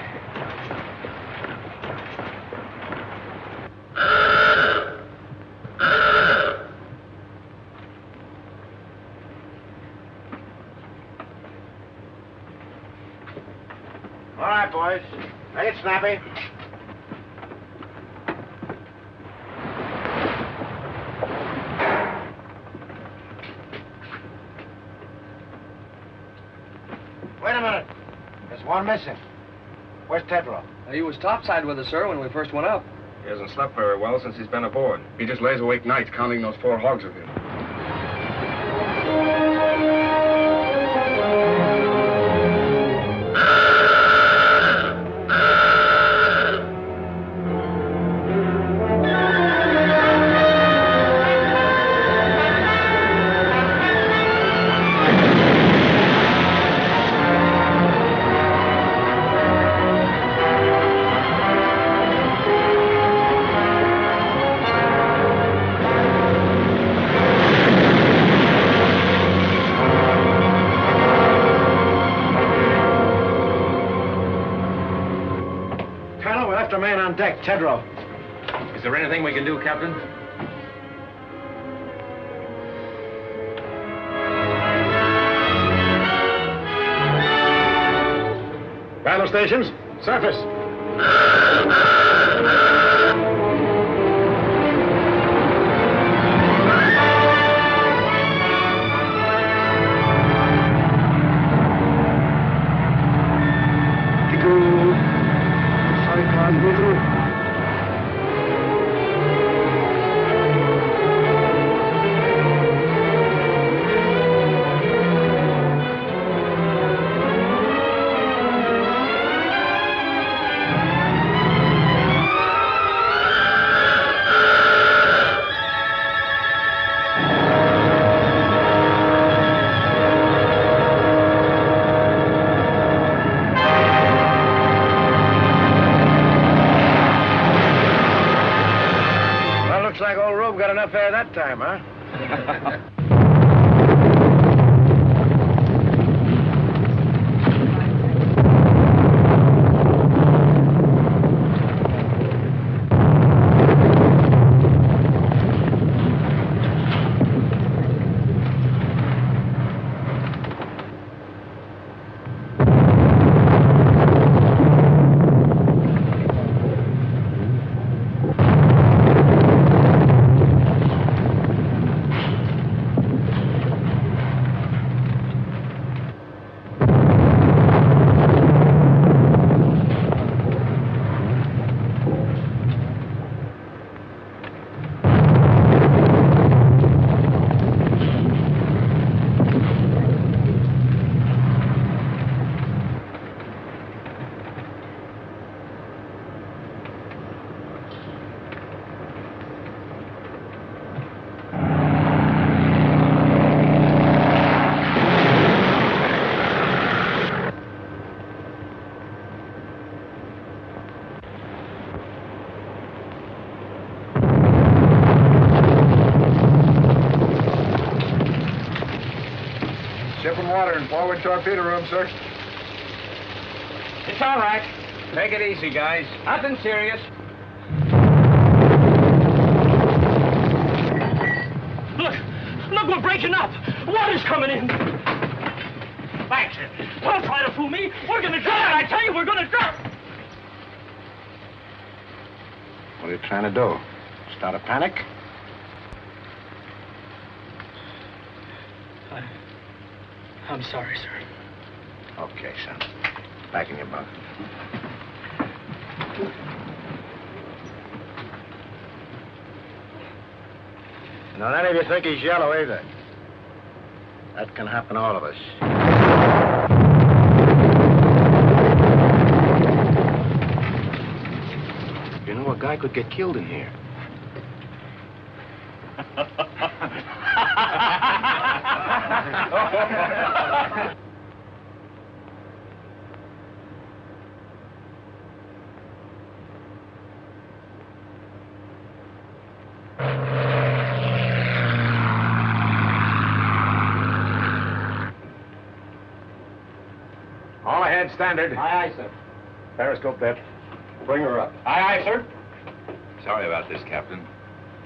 All right, boys. Make it snappy. Wait a minute. There's one missing. Where's Tedrow? He was topside with us, sir, when we first went up. He hasn't slept very well since he's been aboard. He just lays awake nights counting those 4 hogs of him. Deck, Tedrow. Is there anything we can do, Captain? Battle stations, surface. Got enough air that time, huh? Ship and water in forward torpedo room, sir. It's all right. Take it easy, guys. Nothing serious. Look, we're breaking up. Water's coming in. Thanks. Don't try to fool me. We're gonna drown. I tell you, we're gonna drown. What are you trying to do? Start a panic? I'm sorry, sir. Okay, son. Back in your bunk. Now, none of you think he's yellow either. That can happen to all of us. You know, a guy could get killed in here. All ahead, standard. Aye, aye, sir. Periscope that. Bring her up. Aye, aye, sir. Sorry about this, Captain.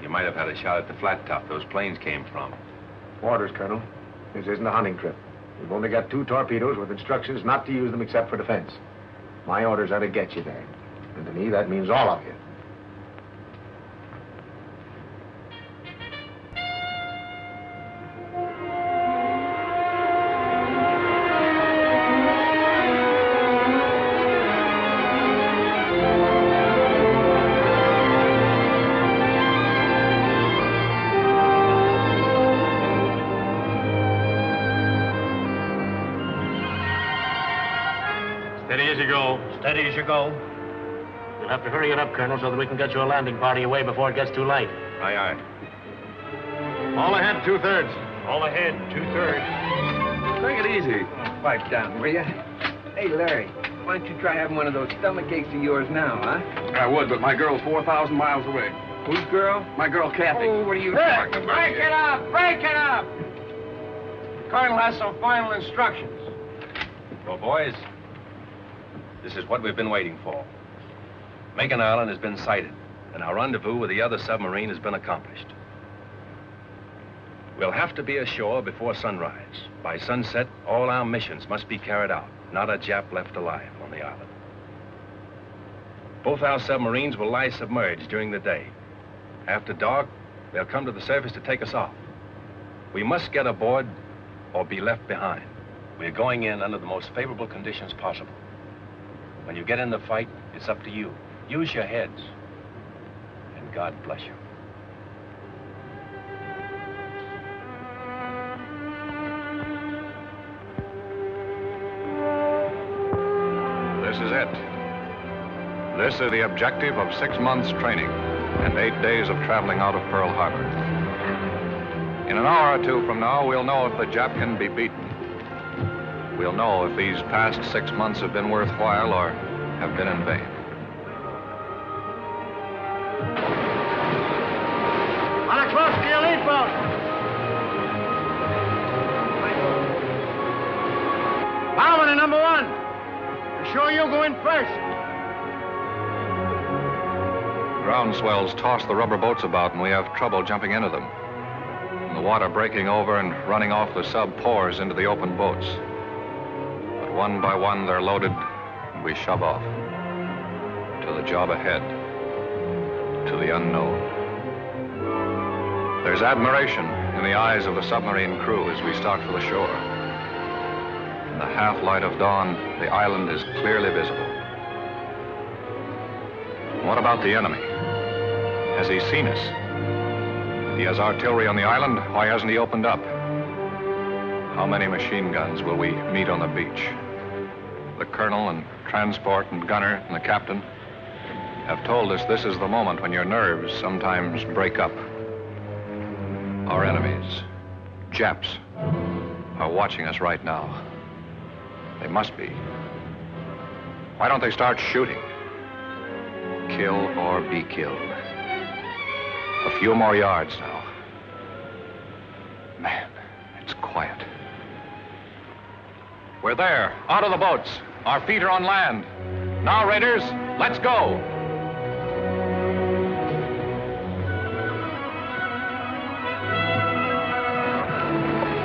You might have had a shot at the flat top those planes came from. Orders, Colonel. This isn't a hunting trip. We've only got 2 torpedoes with instructions not to use them except for defense. My orders are to get you there. And to me, that means all of you. Steady as you go. Steady as you go. You'll have to hurry it up, Colonel, so that we can get your landing party away before it gets too late. Aye, aye. All ahead, 2/3. All ahead, 2/3. Take it easy. Pipe down, will you? Hey, Larry, why don't you try having one of those stomach aches of yours now, huh? I would, but my girl's 4,000 miles away. Whose girl? My girl, Kathy. Oh, what are you talking about? Break it up! Break it up! The Colonel has some final instructions. Well, boys, this is what we've been waiting for. Macon Island has been sighted, and our rendezvous with the other submarine has been accomplished. We'll have to be ashore before sunrise. By sunset, all our missions must be carried out. Not a Jap left alive on the island. Both our submarines will lie submerged during the day. After dark, they'll come to the surface to take us off. We must get aboard or be left behind. We're going in under the most favorable conditions possible. When you get in the fight, it's up to you. Use your heads. And God bless you. This is it. This is the objective of 6 months' training and 8 days of traveling out of Pearl Harbor. In an hour or 2 from now, we'll know if the Jap can be beaten. We'll know if these past 6 months have been worthwhile or have been in vain. On a close to your lead boat. number one. Be sure you go in first. Ground swells toss the rubber boats about, and we have trouble jumping into them. And the water breaking over and running off the sub pours into the open boats. But one by one, they're loaded, and we shove off. To the job ahead. To the unknown. There's admiration in the eyes of the submarine crew as we start for the shore. In the half-light of dawn, the island is clearly visible. What about the enemy? Has he seen us? If he has artillery on the island, why hasn't he opened up? How many machine guns will we meet on the beach? The colonel and transport and gunner and the captain have told us this is the moment when your nerves sometimes break up. Our enemies, Japs, are watching us right now. They must be. Why don't they start shooting? Kill or be killed. A few more yards now. Man, it's quiet. We're there, out of the boats. Our feet are on land. Now, Raiders, let's go.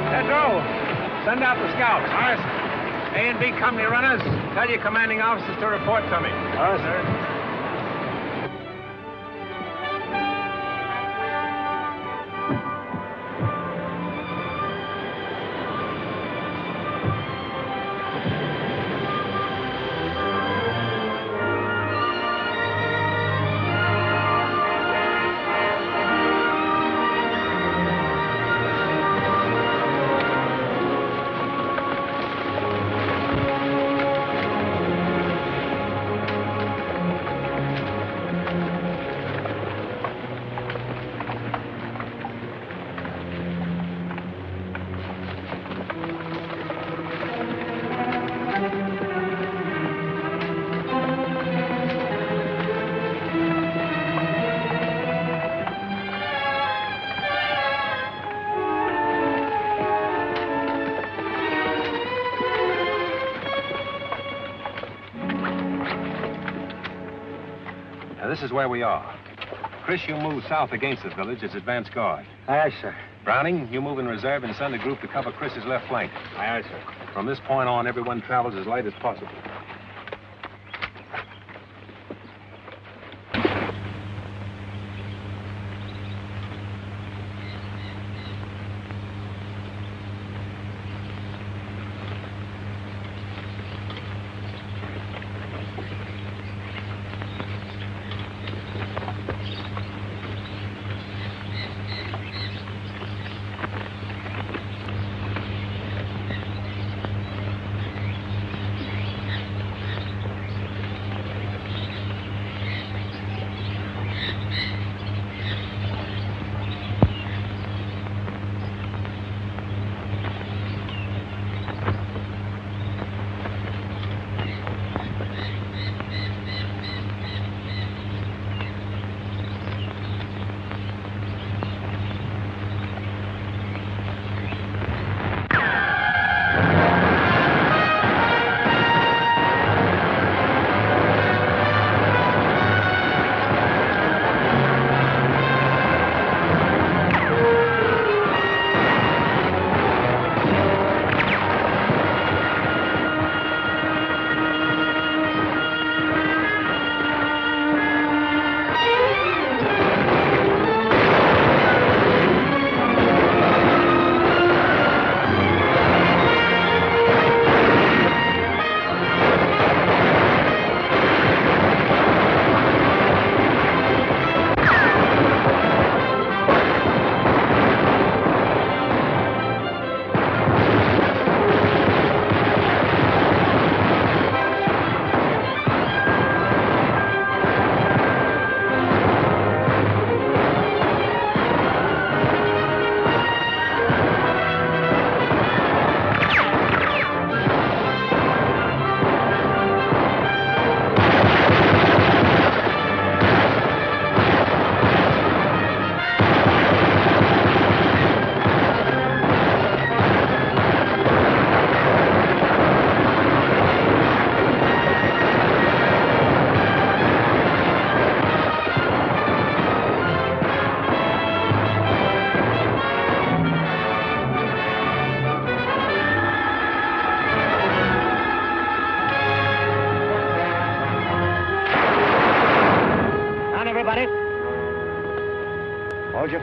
Pedro, send out the scouts. All right, sir. A and B company runners, tell your commanding officers to report to me. All right, sir. This is where we are. Chris, you move south against the village as advance guard. Aye, aye, sir. Browning, you move in reserve and send a group to cover Chris's left flank. Aye, aye, sir. From this point on, everyone travels as light as possible.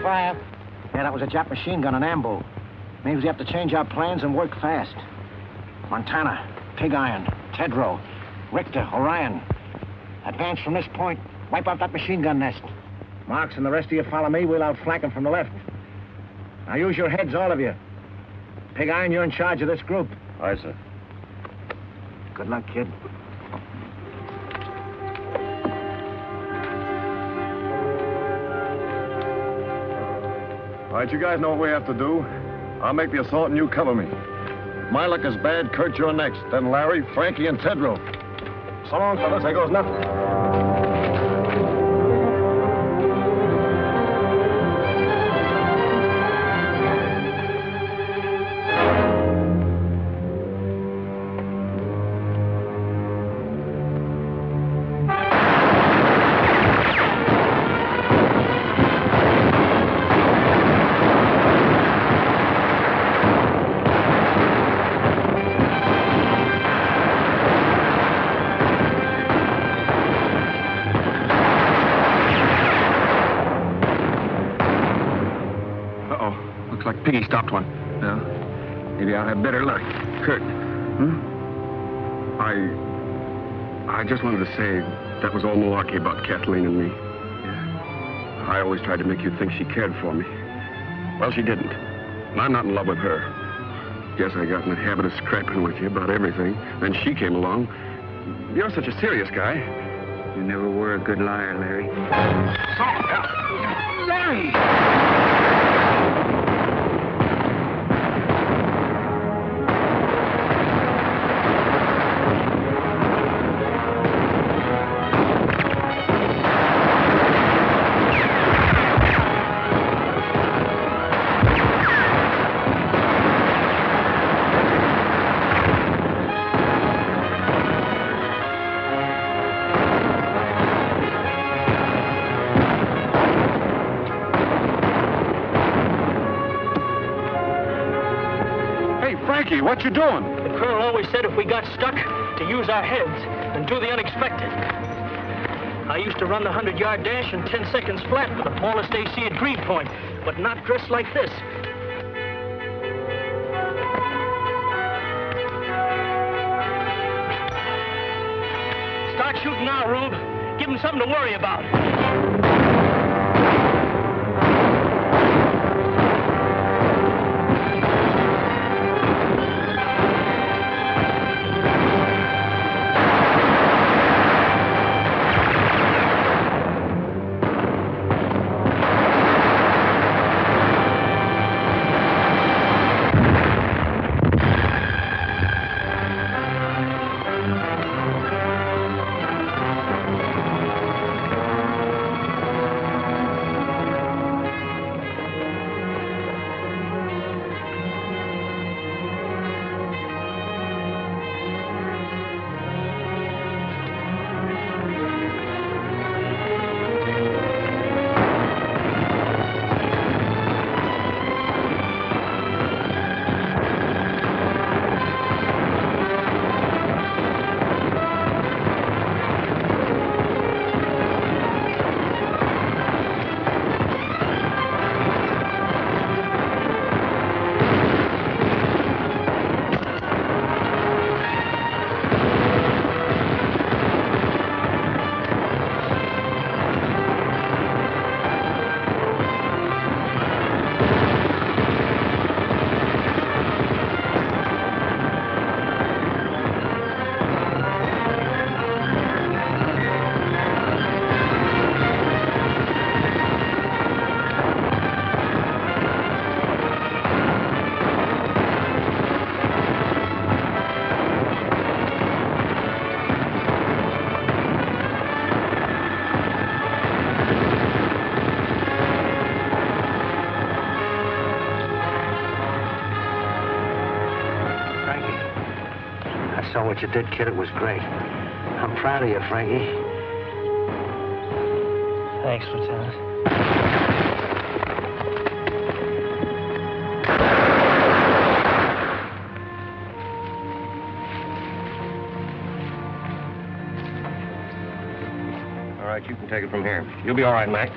fire. Yeah, that was a Jap machine gun on ambo. Means we have to change our plans and work fast. Montana, Pig Iron, Tedrow, Richter, Orion. Advance from this point. Wipe out that machine gun nest. Marks and the rest of you follow me. We'll outflank them from the left. Now use your heads, all of you. Pig Iron, you're in charge of this group. Aye, sir. Good luck, kid. All right, you guys know what we have to do. I'll make the assault and you cover me. If my luck is bad, Kurt, you're next. Then Larry, Frankie, and Tedrow. So long, fellas. There goes nothing. Piggy stopped one. Yeah? Maybe I'll have better luck. Kurt. I just wanted to say that was all malarkey about Kathleen and me. Yeah. I always tried to make you think she cared for me. Well, she didn't. And I'm not in love with her. Guess I got in the habit of scrapping with you about everything. Then she came along. You're such a serious guy. You never were a good liar, Larry. Larry! What you doing? The colonel always said if we got stuck, to use our heads and do the unexpected. I used to run the 100-yard dash in 10 seconds flat with the smallest AC at Green Point, but not dressed like this. Start shooting now, Rube. Give them something to worry about. saw what you did, kid. It was great. I'm proud of you, Frankie. Thanks, Lieutenant. All right, you can take it from here. You'll be all right, Mac.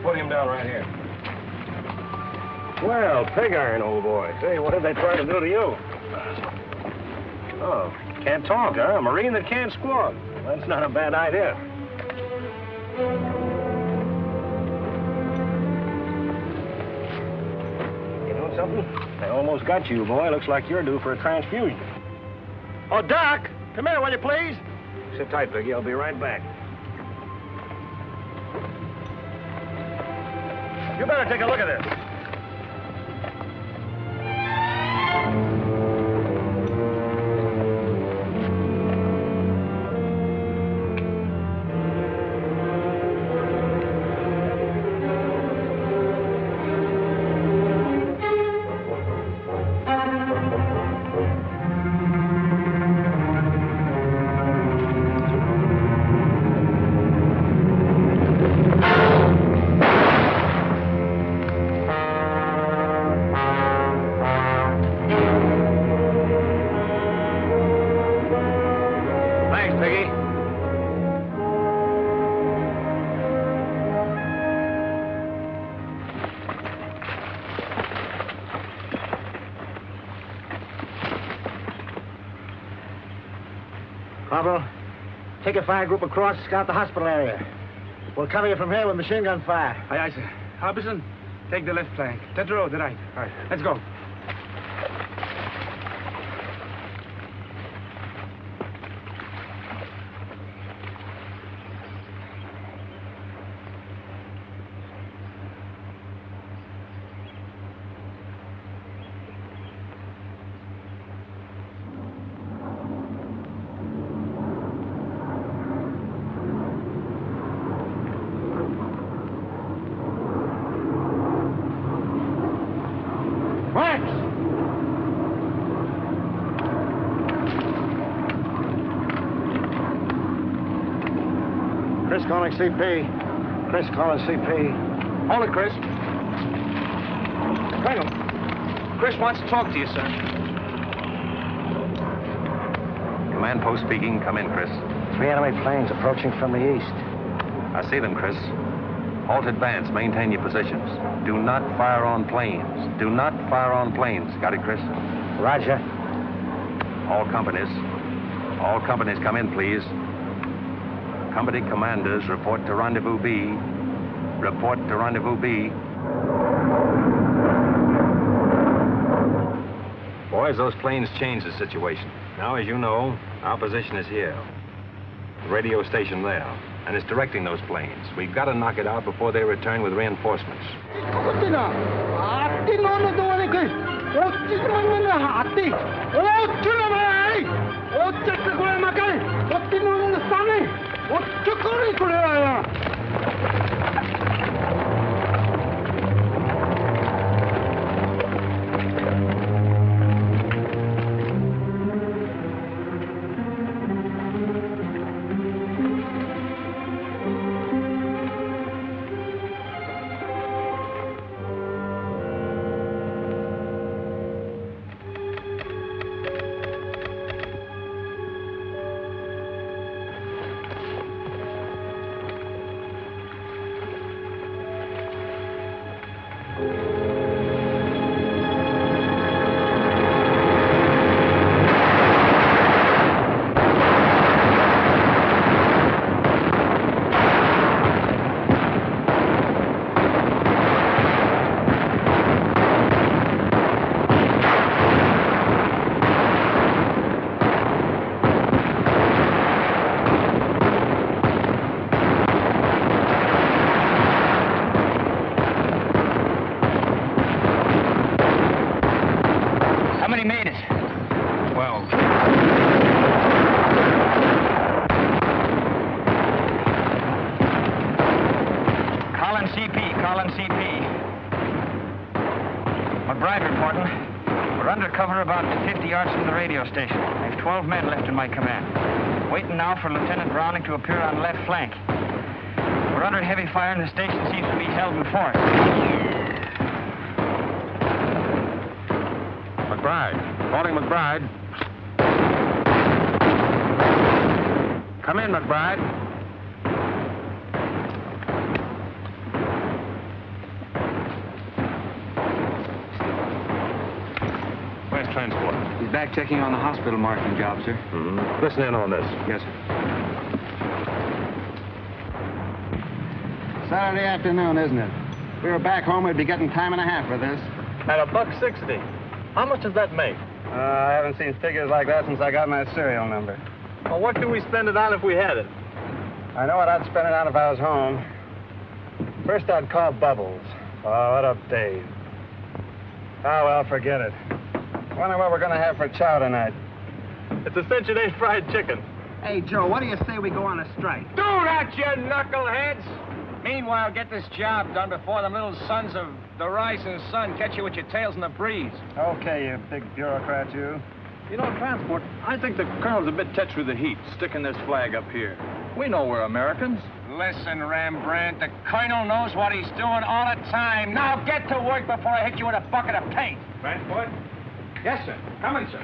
put him down right here. Well, pig iron, old boy. Say, what did they try to do to you? Oh, can't talk, huh? A Marine that can't squawk. That's not a bad idea. You know something? I almost got you, boy. Looks like you're due for a transfusion. Oh, Doc! Come here, will you, please? Sit tight, Piggy. I'll be right back. You better take a look at this. Corporal, take a fire group across, scout the hospital area. We'll cover you from here with machine gun fire. Aye, aye, sir. Harbison, take the left flank. Tetro, the right. All right, let's go. Chris calling CP. Chris calling CP. Hold it, Chris. Colonel, Chris wants to talk to you, sir. Command post speaking. Come in, Chris. 3 enemy planes approaching from the east. I see them, Chris. Halt advance. Maintain your positions. Do not fire on planes. Do not fire on planes. Got it, Chris? Roger. All companies come in, please. Company commanders, report to Rendezvous B. Report to Rendezvous B. Boys, those planes changed the situation. Now, as you know, our position is here. The radio station there. And it's directing those planes. We've got to knock it out before they return with reinforcements. Station. I have 12 men left in my command. Waiting now for Lieutenant Browning to appear on left flank. We're under heavy fire and the station seems to be held in force. McBride. Calling McBride. Come in, McBride. back checking on the hospital marking job, sir. Mm-hmm. Listen in on this. Yes, sir. Saturday afternoon, isn't it? If we were back home, we'd be getting time and a half for this. At $1.60. How much does that make? I haven't seen figures like that since I got my serial number. Well, what could we spend it on if we had it? I know what I'd spend it on if I was home. First, I'd call Bubbles. Oh, what a Dave. Oh, well, forget it. Wonder what we're going to have for chow tonight. It's a cinch it ain't fried chicken. Hey, Joe, what do you say we go on a strike? Do that, you knuckleheads! Meanwhile, get this job done before them little sons of the rising sun catch you with your tails in the breeze. Okay, you big bureaucrat, you. You know, Transport, I think the colonel's a bit touched with the heat, sticking this flag up here. We know we're Americans. Listen, Rembrandt, the colonel knows what he's doing all the time. Now get to work before I hit you with a bucket of paint. Transport? Yes, sir. Coming, sir.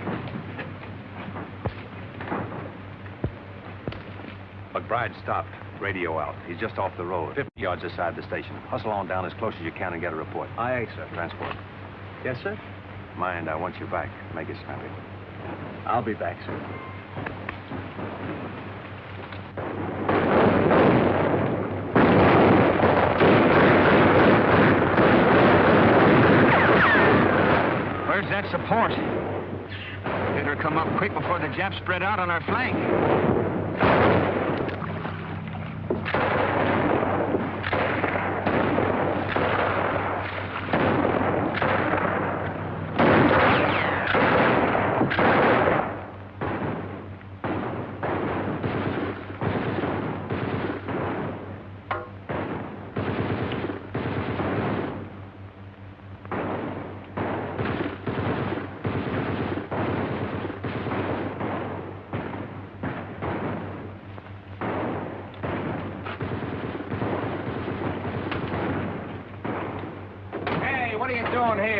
McBride stopped. Radio out. He's just off the road, 50 yards aside the station. Hustle on down as close as you can and get a report. Aye, sir. Transport. Yes, sir? Mind, I want you back. Make it snappy. I'll be back, sir. Where's that support? Better come up quick before the Japs spread out on our flank.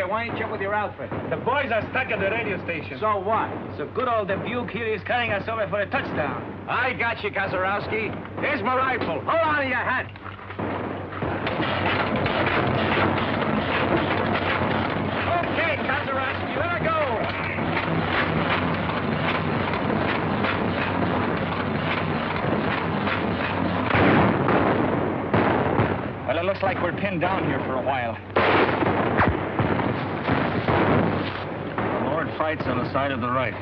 Why ain't you with your outfit? The boys are stuck at the radio station. So what? So good old Dubuque here is carrying us over for a touchdown. I got you, Kazarowski. Here's my rifle. Hold on to your hat. Okay, Kazarowski, let her go. Well, it looks like we're pinned down here for a while. Fights on the side of the right.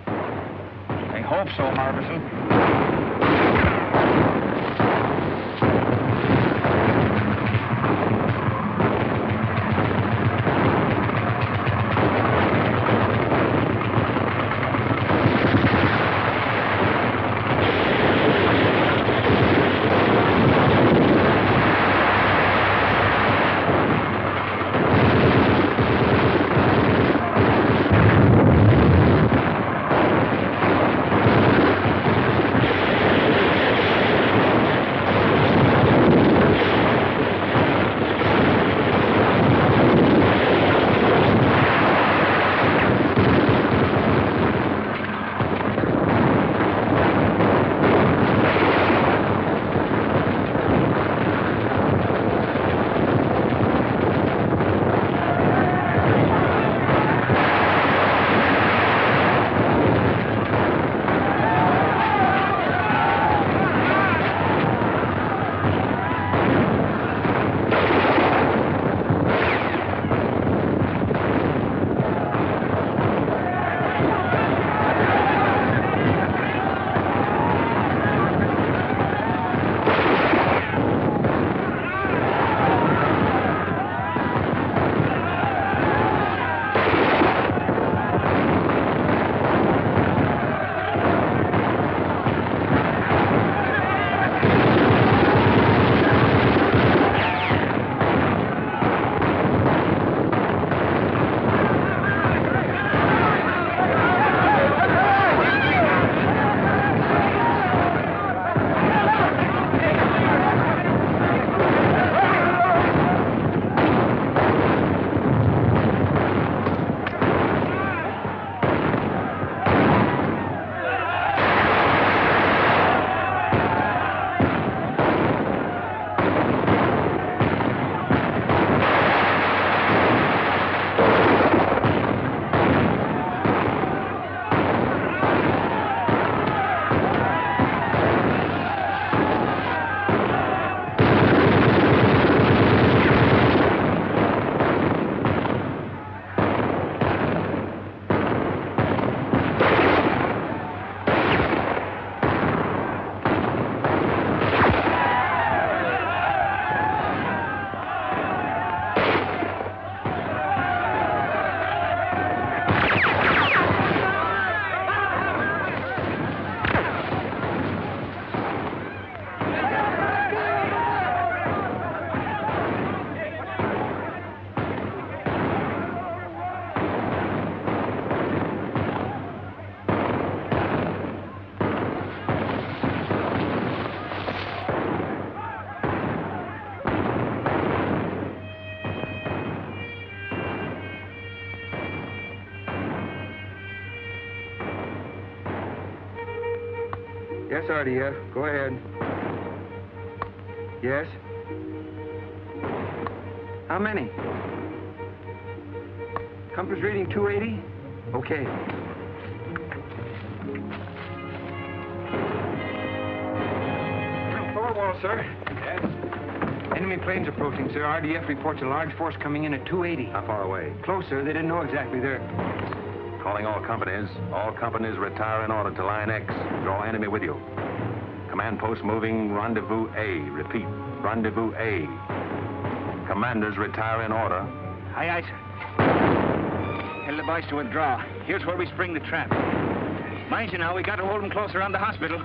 I hope so, Harbison. Yes, RDF. Go ahead. Yes? How many? Compass reading 280? Okay. Thorwald, sir. Yes? Enemy planes approaching, sir. RDF reports a large force coming in at 280. How far away? Close, sir. They didn't know exactly. They're... Calling all companies. All companies retire in order to line X. Draw enemy with you. Command post moving rendezvous A. Repeat, rendezvous A. Commanders retire in order. Aye, aye, sir. Tell the boys to withdraw. Here's where we spring the trap. Mind you now, we got to hold them close around the hospital.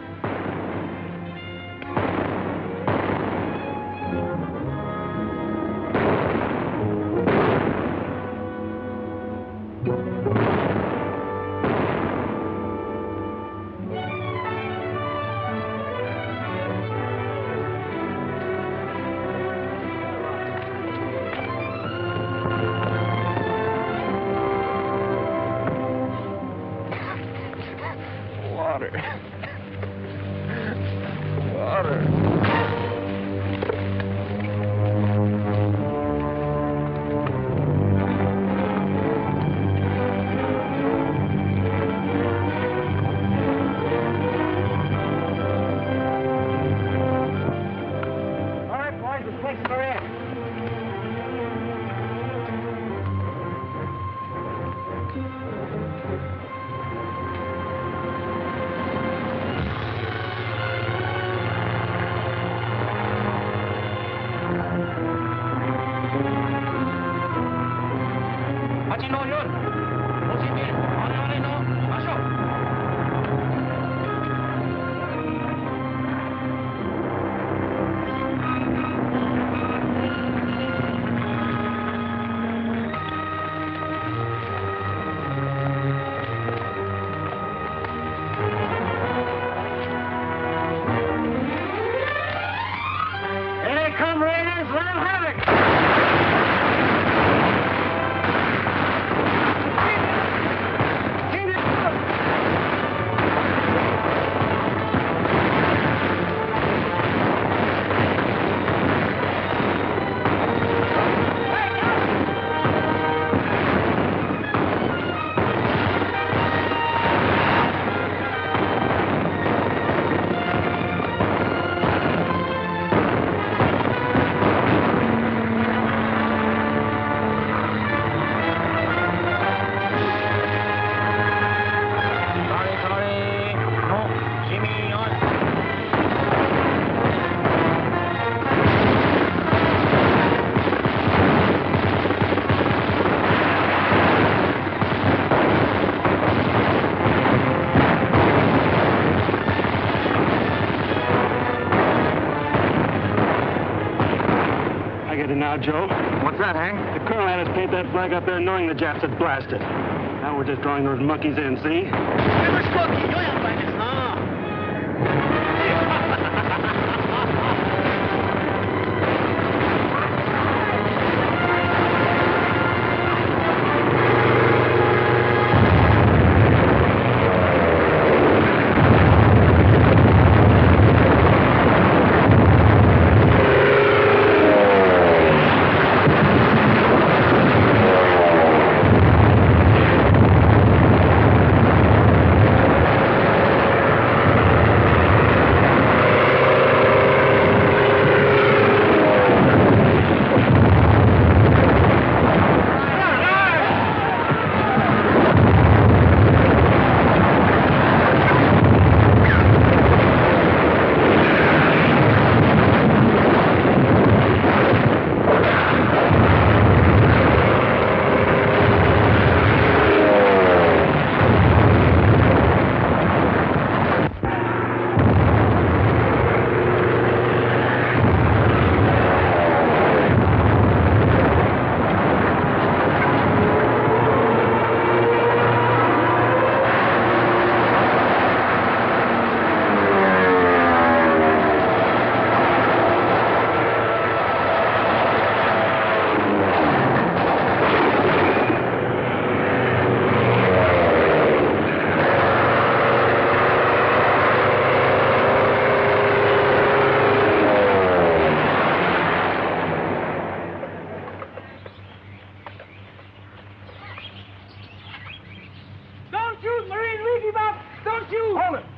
Joe. What's that, Hank? The colonel had us paint that flag up there knowing the Japs had blasted. Now we're just drawing those monkeys in, see?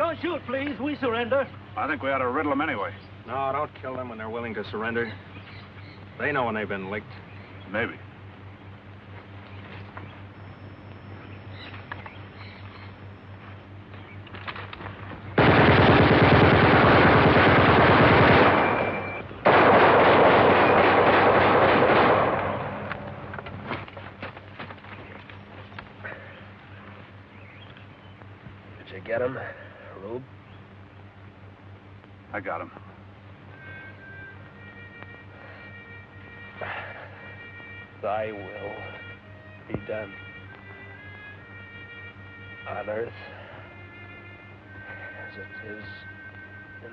Don't shoot, please. We surrender. I think we ought to riddle them anyway. No, don't kill them when they're willing to surrender. They know when they've been licked. Maybe. Did you get him, Rube? I got him. Thy will be done on earth as it is in...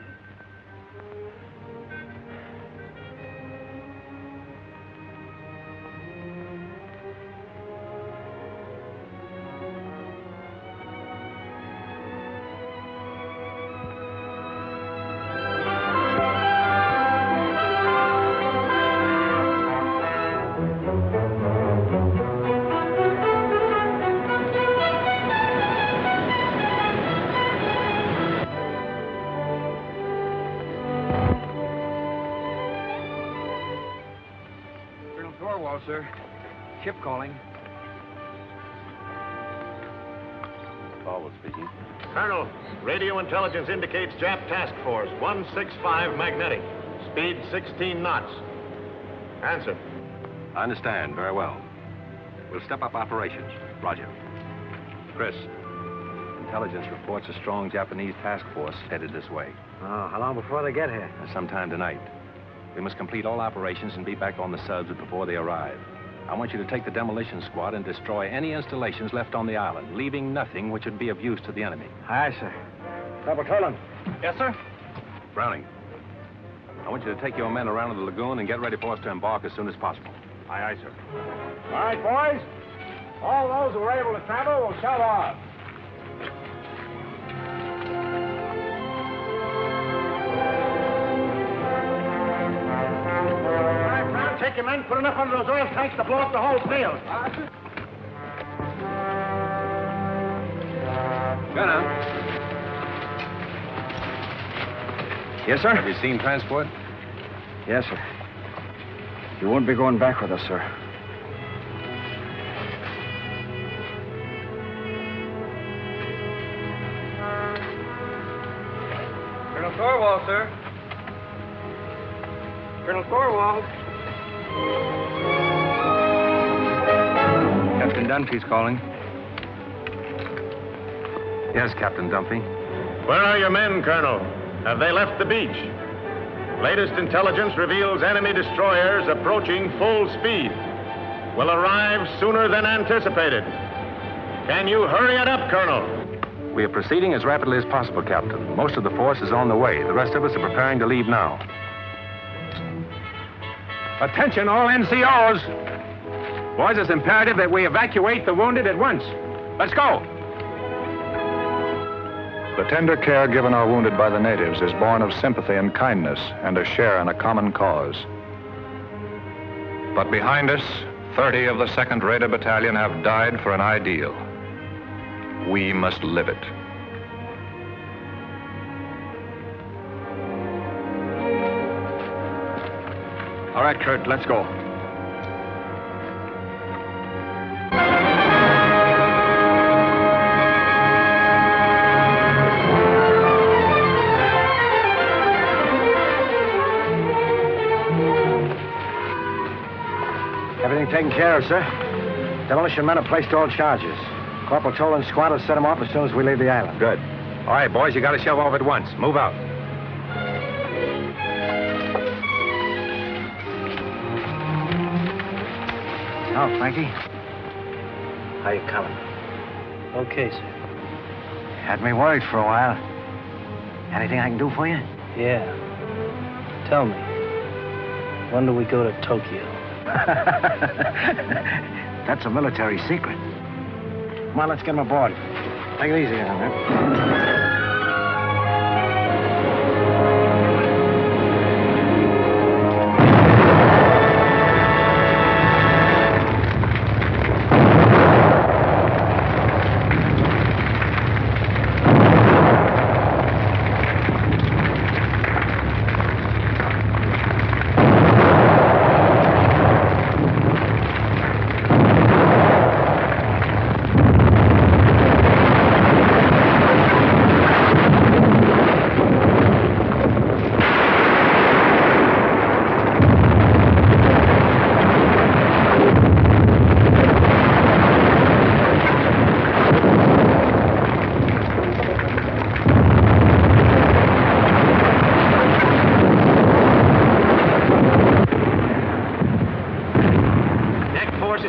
Thorwald, sir. Ship calling. Thorwald speaking. Colonel, radio intelligence indicates Jap Task Force 165 magnetic. Speed 16 knots. Answer. I understand. Very well. We'll step up operations. Roger. Chris, intelligence reports a strong Japanese task force headed this way. Oh, how long before they get here? Sometime tonight. We must complete all operations and be back on the subs before they arrive. I want you to take the demolition squad and destroy any installations left on the island, leaving nothing which would be of use to the enemy. Aye, sir. Double Tolan. Yes, sir? Browning, I want you to take your men around to the lagoon and get ready for us to embark as soon as possible. Aye, aye, sir. All right, boys. All those who are able to travel will shove off. Take your men, put enough under those oil tanks to blow up the whole field. Go now. Yes, sir? Have you seen transport? Yes, sir. You won't be going back with us, sir. Colonel Thorwald, sir. Colonel Thorwald. Captain Dunphy's calling. Yes, Captain Dunphy. Where are your men, Colonel? Have they left the beach? Latest intelligence reveals enemy destroyers approaching full speed. Will arrive sooner than anticipated. Can you hurry it up, Colonel? We are proceeding as rapidly as possible, Captain. Most of the force is on the way. The rest of us are preparing to leave now. Attention, all NCOs. Boys, it's imperative that we evacuate the wounded at once. Let's go. The tender care given our wounded by the natives is born of sympathy and kindness and a share in a common cause. But behind us, 30 of the 2nd Raider Battalion have died for an ideal. We must live it. All right, Kurt, let's go. Everything taken care of, sir. Demolition men have placed all charges. Corporal Tolan's squad will set them off as soon as we leave the island. Good. All right, boys, you got to shove off at once. Move out. Oh, Frankie. How you coming? Okay, sir. Had me worried for a while. Anything I can do for you? Yeah. Tell me, when do we go to Tokyo? That's a military secret. Come on, let's get him aboard. Take it easy now, man.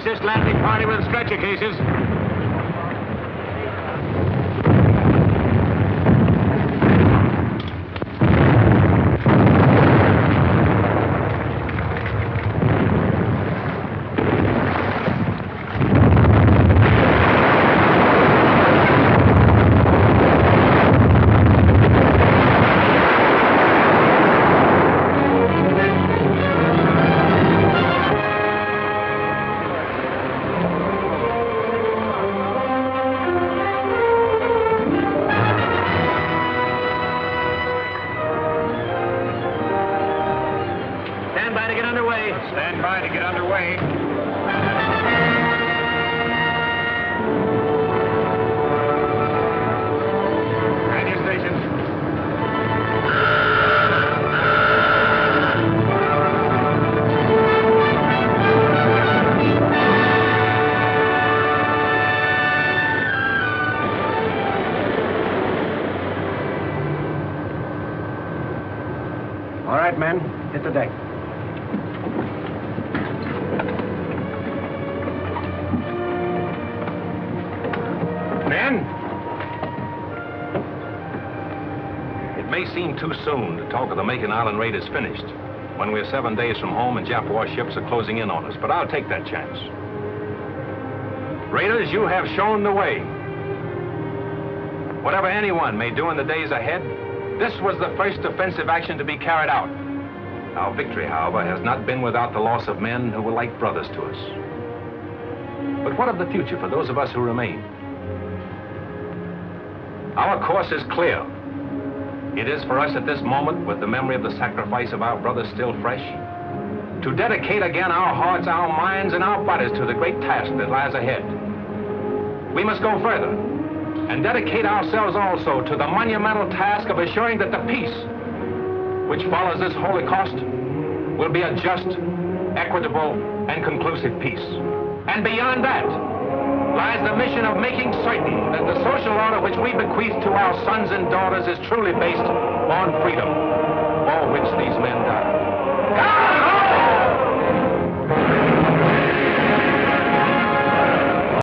assist landing party with stretcher cases. Stand by to get underway. And your stations. All right, men, hit the deck. It may seem too soon to talk of the Macon Island raid is finished, when we're 7 days from home and Jap warships are closing in on us, but I'll take that chance. Raiders, you have shown the way. Whatever anyone may do in the days ahead, this was the first offensive action to be carried out. Our victory, however, has not been without the loss of men who were like brothers to us. But what of the future for those of us who remain? Our course is clear. It is for us at this moment, with the memory of the sacrifice of our brothers still fresh, to dedicate again our hearts, our minds, and our bodies to the great task that lies ahead. We must go further and dedicate ourselves also to the monumental task of assuring that the peace which follows this Holocaust will be a just, equitable, and conclusive peace. And beyond that lies the mission of making certain that the social order which we bequeath to our sons and daughters is truly based on freedom, for which these men died.